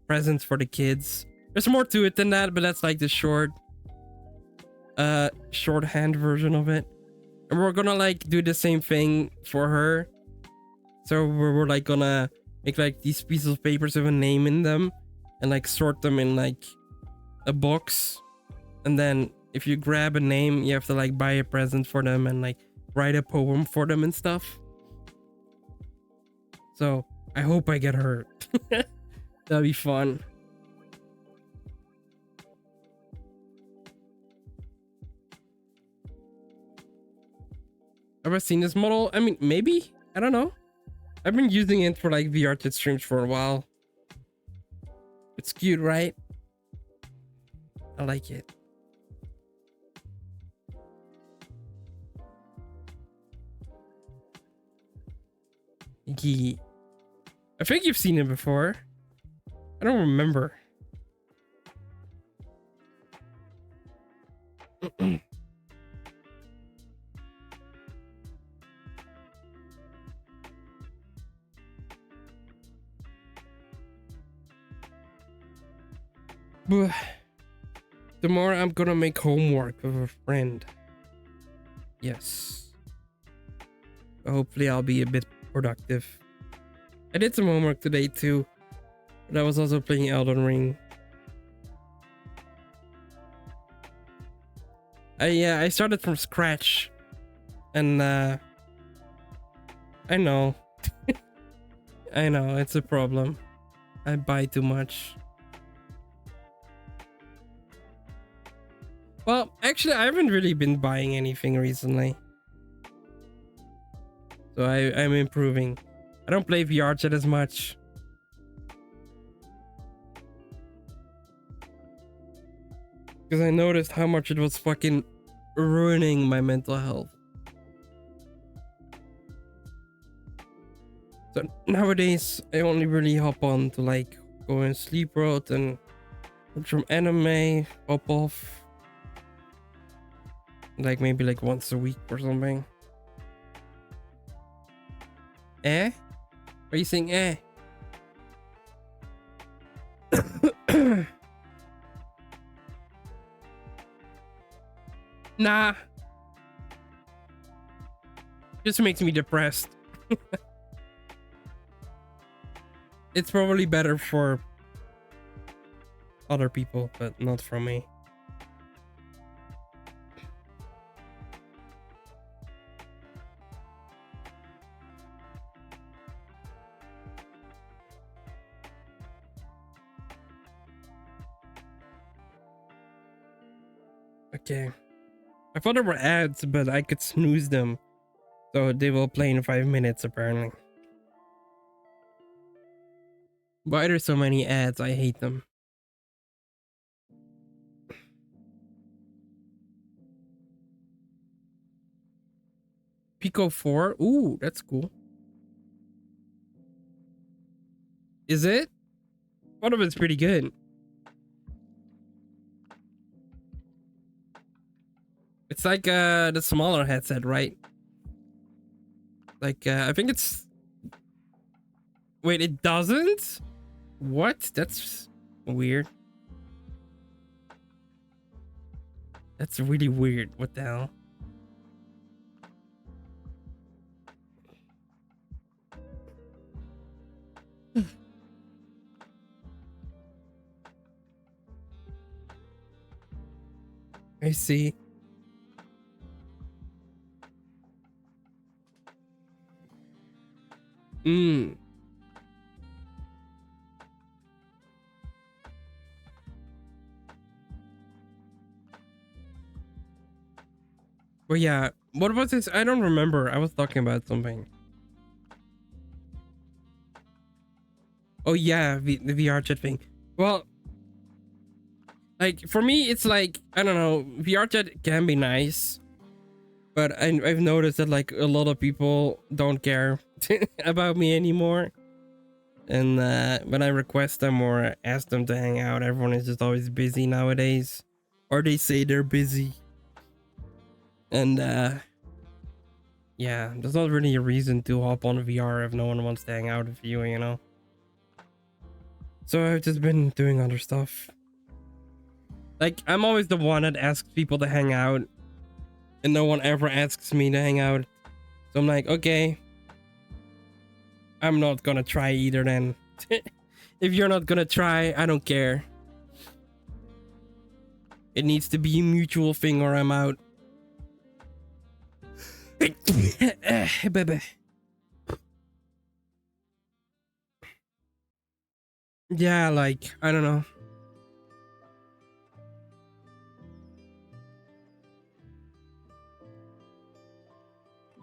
presents for the kids. There's more to it than that, but that's like the shorthand version of it. And we're gonna like do the same thing for her. So we're like gonna make like these pieces of papers with a name in them and like sort them in like a box. And then if you grab a name, you have to like buy a present for them and like write a poem for them and stuff. So I hope I get her. That'll be fun. Have I seen this model? I mean, maybe. I don't know. I've been using it for like VRChat streams for a while. It's cute, right? I like it. Yeah. I think you've seen it before. I don't remember. Tomorrow I'm gonna make homework with a friend. Yes. Hopefully I'll be a bit productive. I did some homework today too, but I was also playing Elden Ring. I started from scratch, and I know, I know it's a problem. I buy too much. Well, actually, I haven't really been buying anything recently, so I'm improving. I don't play VRChat as much. Because I noticed how much it was fucking ruining my mental health. So nowadays, I only really hop on to like go in sleep mode and watch some anime, hop off. Like maybe like once a week or something. Eh? Are you saying eh? Nah. Just makes me depressed. It's probably better for other people, but not for me. Okay. I thought there were ads, but I could snooze them. So they will play in 5 minutes apparently. Why are there so many ads? I hate them. Pico 4? Ooh, that's cool. Is it? One of it's pretty good. It's like the smaller headset, right? Like I think it's... Wait, it doesn't? What? That's weird. That's really weird. What the hell? I see. Mm. But yeah, what was this? I don't remember. I was talking about something. Oh yeah, the VRChat thing. Well, like for me, it's like I don't know. VRChat can be nice, but I've noticed that like a lot of people don't care about me anymore. And when I request them or ask them to hang out, everyone is just always busy nowadays, or they say they're busy. And yeah, there's not really a reason to hop on VR if no one wants to hang out with you, you know. So I've just been doing other stuff. Like I'm always the one that asks people to hang out, and no one ever asks me to hang out. So I'm like, okay, I'm not gonna try either then. If you're not gonna try, I don't care. It needs to be a mutual thing or I'm out. Baby. Yeah, like, I don't know.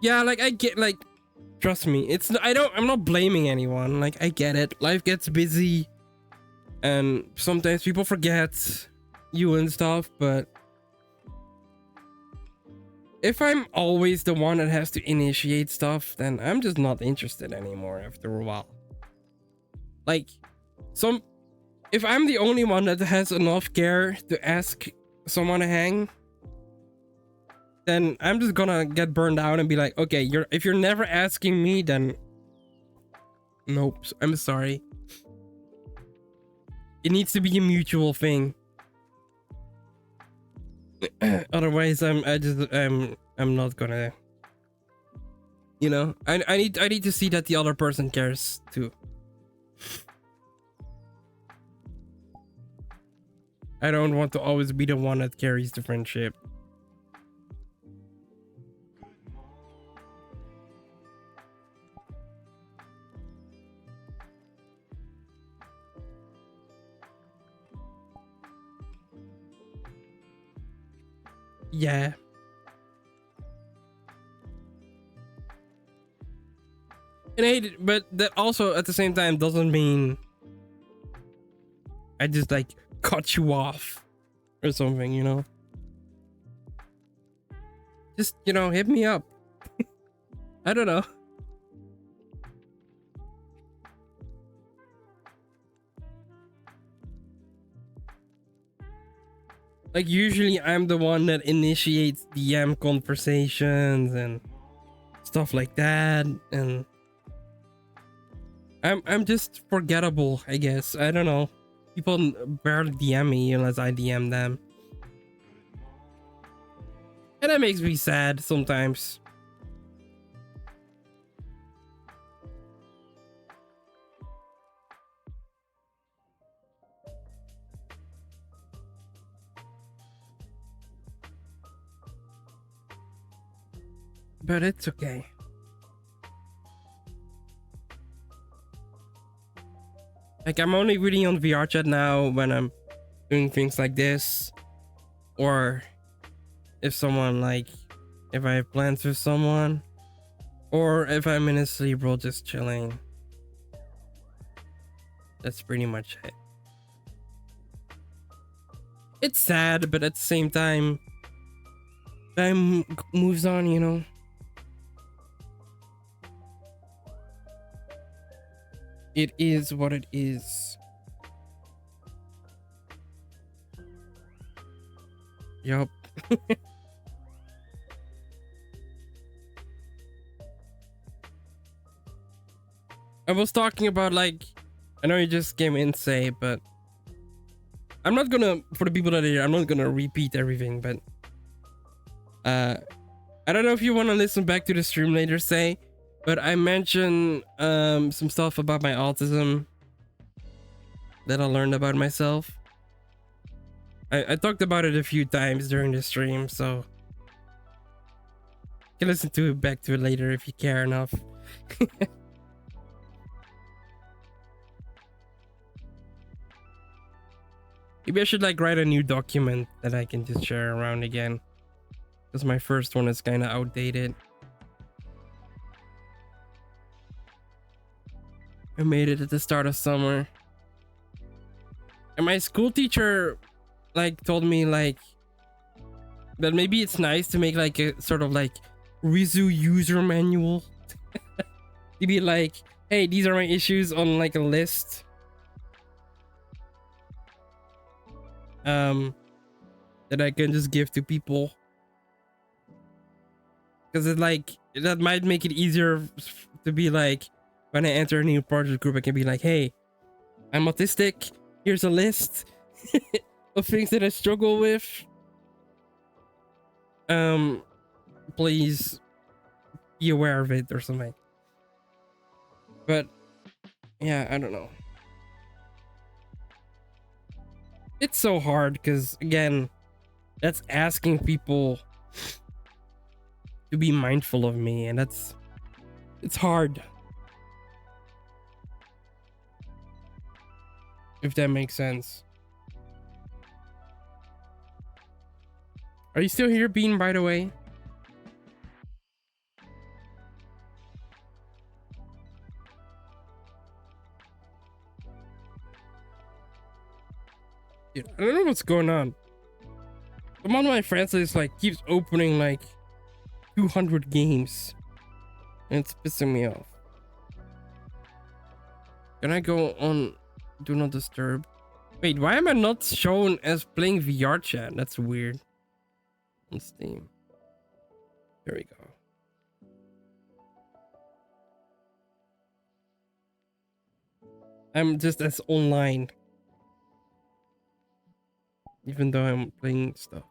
Yeah, like I get like trust me, I'm not blaming anyone. Like I get it. Life gets busy and sometimes people forget you and stuff, but if I'm always the one that has to initiate stuff, then I'm just not interested anymore after a while. Like if I'm the only one that has enough care to ask someone to hang, then I'm just gonna get burned out and be like, okay, if you're never asking me, then nope, I'm sorry. It needs to be a mutual thing. Otherwise, I'm not gonna. You know, I need to see that the other person cares too. I don't want to always be the one that carries the friendship. Yeah. And I hate it, but that also at the same time doesn't mean I just like cut you off or something, you know? Just, you know, hit me up. I don't know. Like usually I'm the one that initiates DM conversations and stuff like that, and I'm just forgettable, I guess. I don't know. People barely DM me unless I DM them. And that makes me sad sometimes. But it's okay. Like I'm only reading on VRChat now when I'm doing things like this, or if someone like if I have plans with someone, or if I'm in a sleep roll just chilling. That's pretty much it. It's sad, but at the same time, time moves on, you know. It is what it is. Yup. I was talking about like, I know you just came in say, but I'm not gonna, for the people that are here, I'm not gonna repeat everything, but I don't know if you want to listen back to the stream later, say, but I mentioned some stuff about my autism that I learned about myself. I talked about it a few times during the stream, so you can listen to it back to it later if you care enough. Maybe I should like write a new document that I can just share around again, because my first one is kind of outdated. I made it at the start of summer, and my school teacher like told me like that maybe it's nice to make like a sort of like Rizu user manual. To be like, hey, these are my issues on like a list. That I can just give to people, because it like that might make it easier to be like, when I enter a new project group I can be like, hey, I'm autistic, here's a list of things that I struggle with, please be aware of it or something. But yeah, I don't know, it's so hard because again, that's asking people to be mindful of me, and it's hard, if that makes sense. Are you still here, Bean, by the way? Dude, I don't know what's going on. Some of my friends is like keeps opening like 200 games, and it's pissing me off. Can I go on do not disturb? Wait, why am I not shown as playing VRChat? That's weird. On Steam. There we go. I'm just as online, even though I'm playing stuff.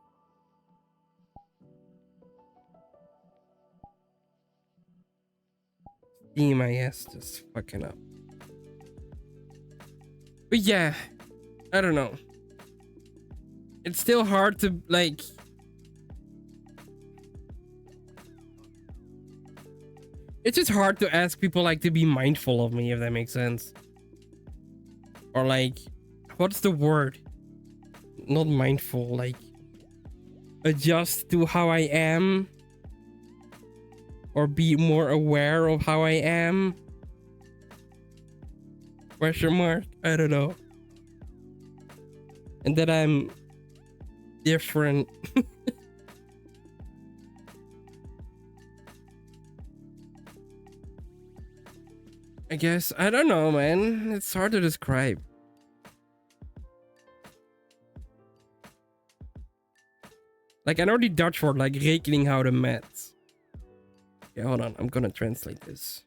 Steam, I guess, just fucking up. But yeah, I don't know. It's still hard to like. It's just hard to ask people like to be mindful of me, if that makes sense. Or like, what's the word? Not mindful, like adjust to how I am, or be more aware of how I am. Question mark? I don't know. And that I'm different. I guess, I don't know, man. It's hard to describe. Like, I know the Dutch word, like rekening houden met. Yeah, hold on. I'm gonna translate this.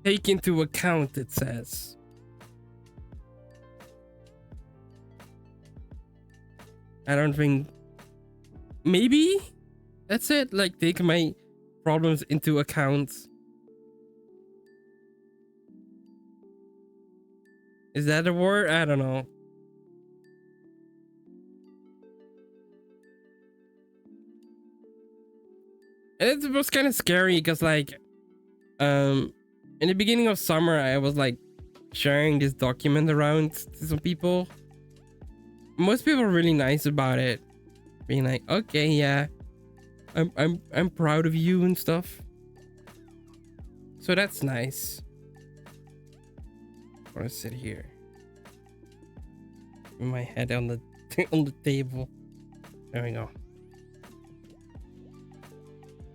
Take into account, it says. I don't think. Maybe that's it. Like, take my problems into account. Is that a word? I don't know. And it was kind of scary because like in the beginning of summer I was like sharing this document around to some people. Most people are really nice about it, being like, okay, yeah, I'm proud of you and stuff. So that's nice. I want to sit here with my head on the on the table. There we go.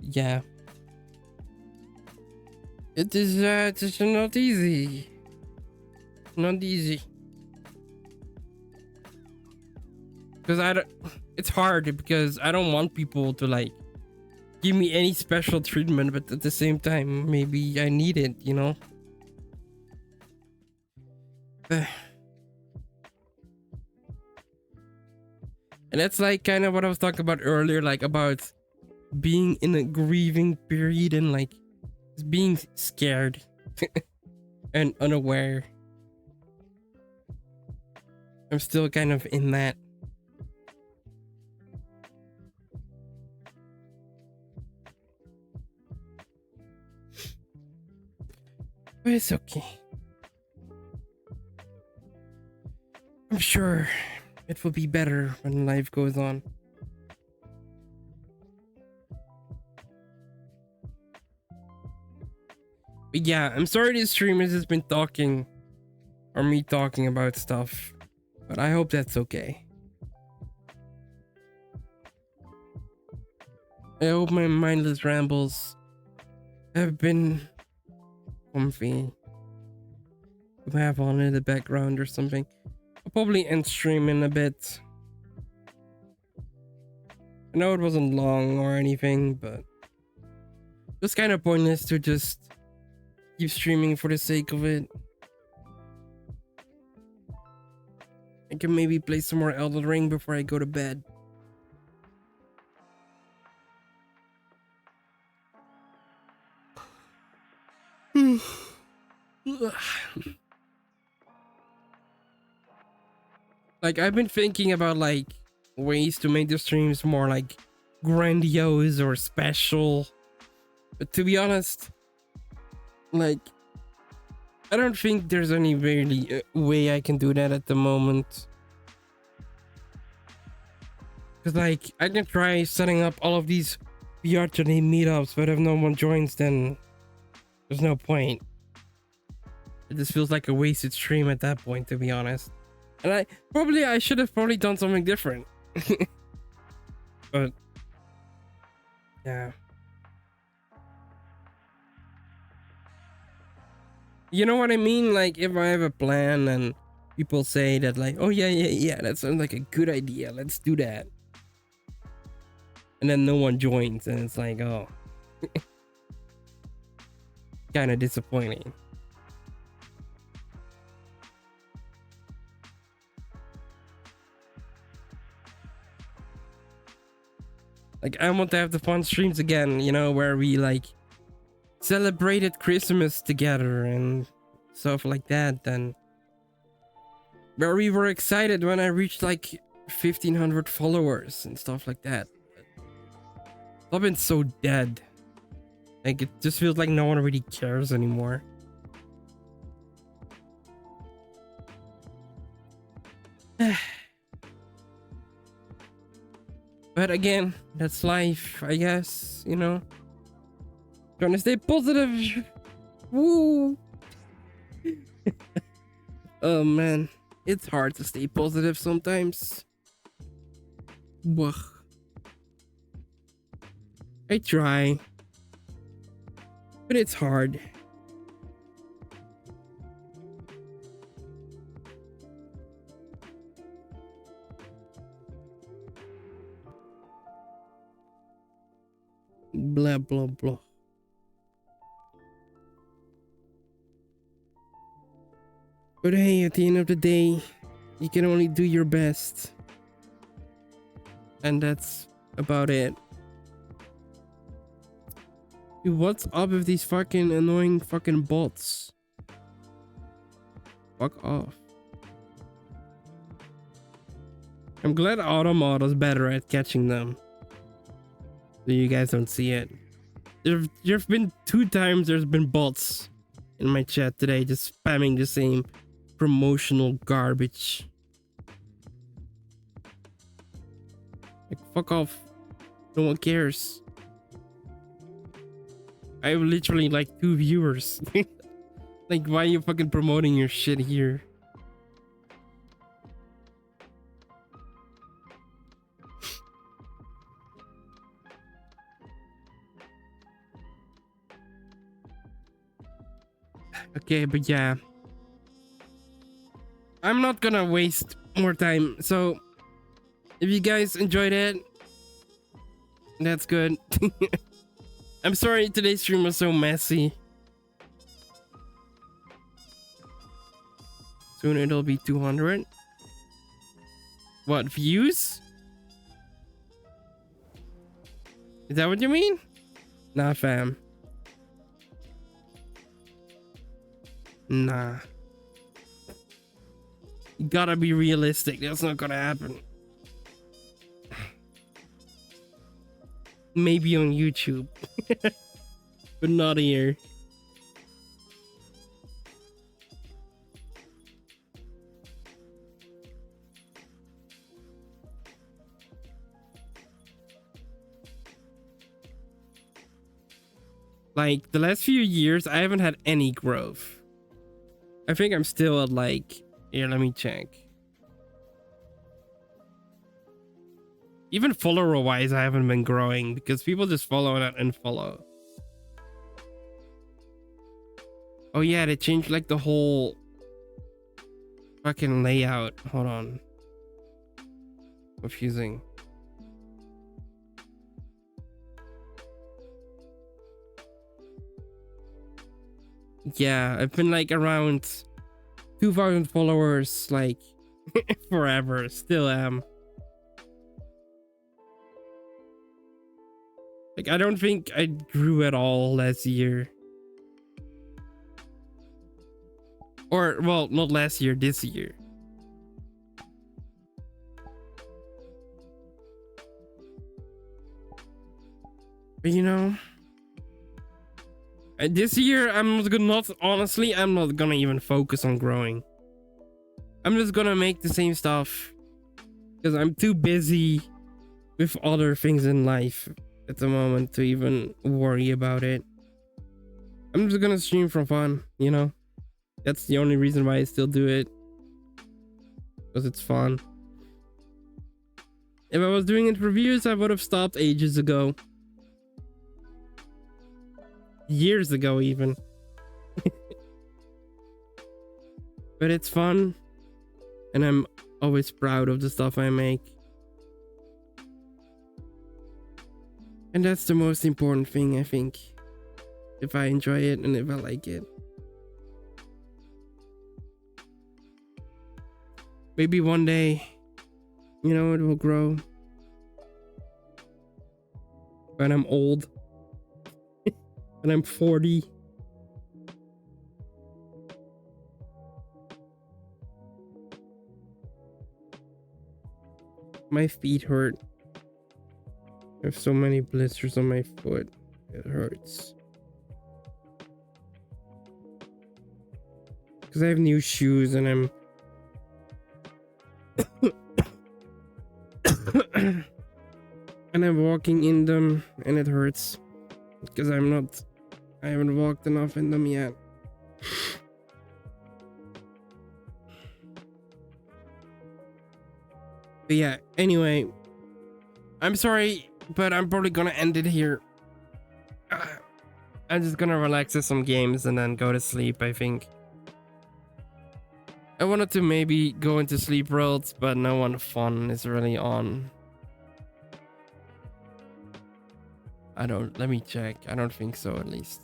Yeah. It is it's not easy. Not easy. Because it's hard because I don't want people to like give me any special treatment, but at the same time, maybe I need it, you know? And that's like kind of what I was talking about earlier, like about being in a grieving period and like being scared and unaware. I'm still kind of in that. But it's okay. I'm sure it will be better when life goes on. But yeah, I'm sorry this stream has just been talking or me talking about stuff, but I hope that's okay. I hope my mindless rambles have been comfy. We have on in the background or something. I'll probably end stream in a bit. I know it wasn't long or anything, but it's kind of pointless to just keep streaming for the sake of it. I can maybe play some more Elden Ring before I go to bed. Like I've been thinking about like ways to make the streams more like grandiose or special, but to be honest, like I don't think there's any really way I can do that at the moment. Cause like I can try setting up all of these VRChat meetups, but if no one joins, then there's no point. It just feels like a wasted stream at that point, to be honest. And I should have probably done something different. But yeah. You know what I mean? Like if I have a plan and people say that like, oh yeah, that sounds like a good idea, let's do that. And then no one joins and it's like, oh. Kind of disappointing. Like I want to have the fun streams again, you know, where we like celebrated Christmas together and stuff like that. And where we were excited when I reached like 1,500 followers and stuff like that. I've been so dead. Like it just feels like no one really cares anymore. But again, that's life, I guess, you know. Trying to stay positive. Woo! Oh man, it's hard to stay positive sometimes. Wah. I try, but it's hard. Blah blah blah. But hey, at the end of the day, you can only do your best. And that's about it. Dude, what's up with these fucking annoying fucking bots? Fuck off. I'm glad Automod is better at catching them. So you guys don't see it. There've been 2 times there's been bots in my chat today just spamming the same promotional garbage. Like, fuck off. No one cares. I have literally like 2 viewers. Like, why are you fucking promoting your shit here? Okay, but yeah. I'm not gonna waste more time. So, if you guys enjoyed it, that's good. I'm sorry today's stream was so messy. Soon it'll be 200. What, views? Is that what you mean? Nah, fam. Nah. You gotta be realistic. That's not gonna happen. Maybe on YouTube. But not here. Like, the last few years, I haven't had any growth. I think I'm still at like... Here, let me check. Even follower-wise, I haven't been growing because people just follow and unfollow. Oh yeah, they changed like the whole fucking layout. Hold on. Confusing. Yeah, I've been like around 2,000 followers like forever. Still am. Like, I don't think I grew at all last year. Or, well, not last year, this year. But you know, this year I'm not honestly, I'm not gonna even focus on growing. I'm just gonna make the same stuff because I'm too busy with other things in life at the moment to even worry about it. I'm just gonna stream for fun, you know? That's the only reason why I still do it. Because it's fun. If I was doing it for views, I would have stopped ages ago. Years ago, even. But it's fun. And I'm always proud of the stuff I make. And that's the most important thing, I think. If I enjoy it and if I like it. Maybe one day, you know, it will grow. When I'm old. When I'm 40. My feet hurt. I have so many blisters on my foot. It hurts. Because I have new shoes and I'm... and I'm walking in them and it hurts. Because I haven't walked enough in them yet. But yeah, anyway. I'm sorry, but I'm probably gonna end it here. I'm just gonna relax with some games and then go to sleep, I think. I wanted to maybe go into sleep worlds, but no one fun is really on. Let me check. I don't think so, at least.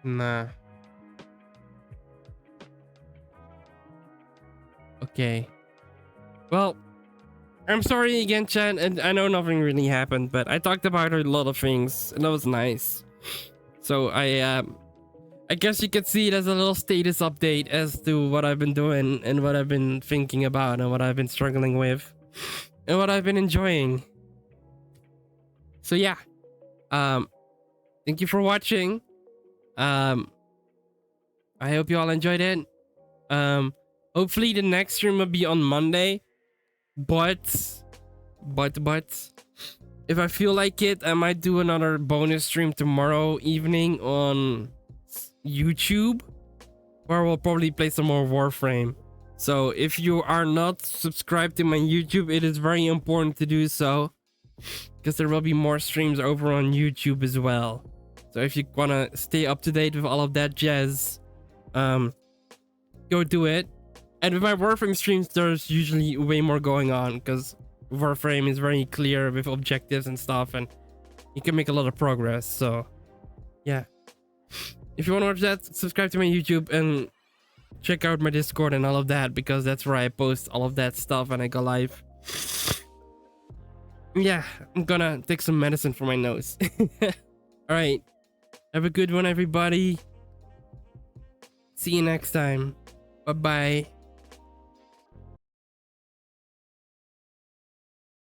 Nah. Okay. Well, I'm sorry again, chat, and I know nothing really happened, but I talked about a lot of things, and that was nice. So I I guess you could see it as a little status update as to what I've been doing and what I've been thinking about and what I've been struggling with and what I've been enjoying. So yeah, thank you for watching. I hope you all enjoyed it. Hopefully the next stream will be on Monday, but if I feel like it, I might do another bonus stream tomorrow evening on YouTube, where we'll probably play some more Warframe. So if you are not subscribed to my YouTube, it is very important to do so, because there will be more streams over on YouTube as well. So if you want to stay up to date with all of that jazz, go do it. And with my Warframe streams, there's usually way more going on, because Warframe is very clear with objectives and stuff, and you can make a lot of progress. So yeah, if you want to watch that, subscribe to my YouTube and check out my Discord and all of that, because that's where I post all of that stuff and I go live. Yeah, I'm gonna take some medicine for my nose. All right, have a good one, everybody. See you next time. Bye bye.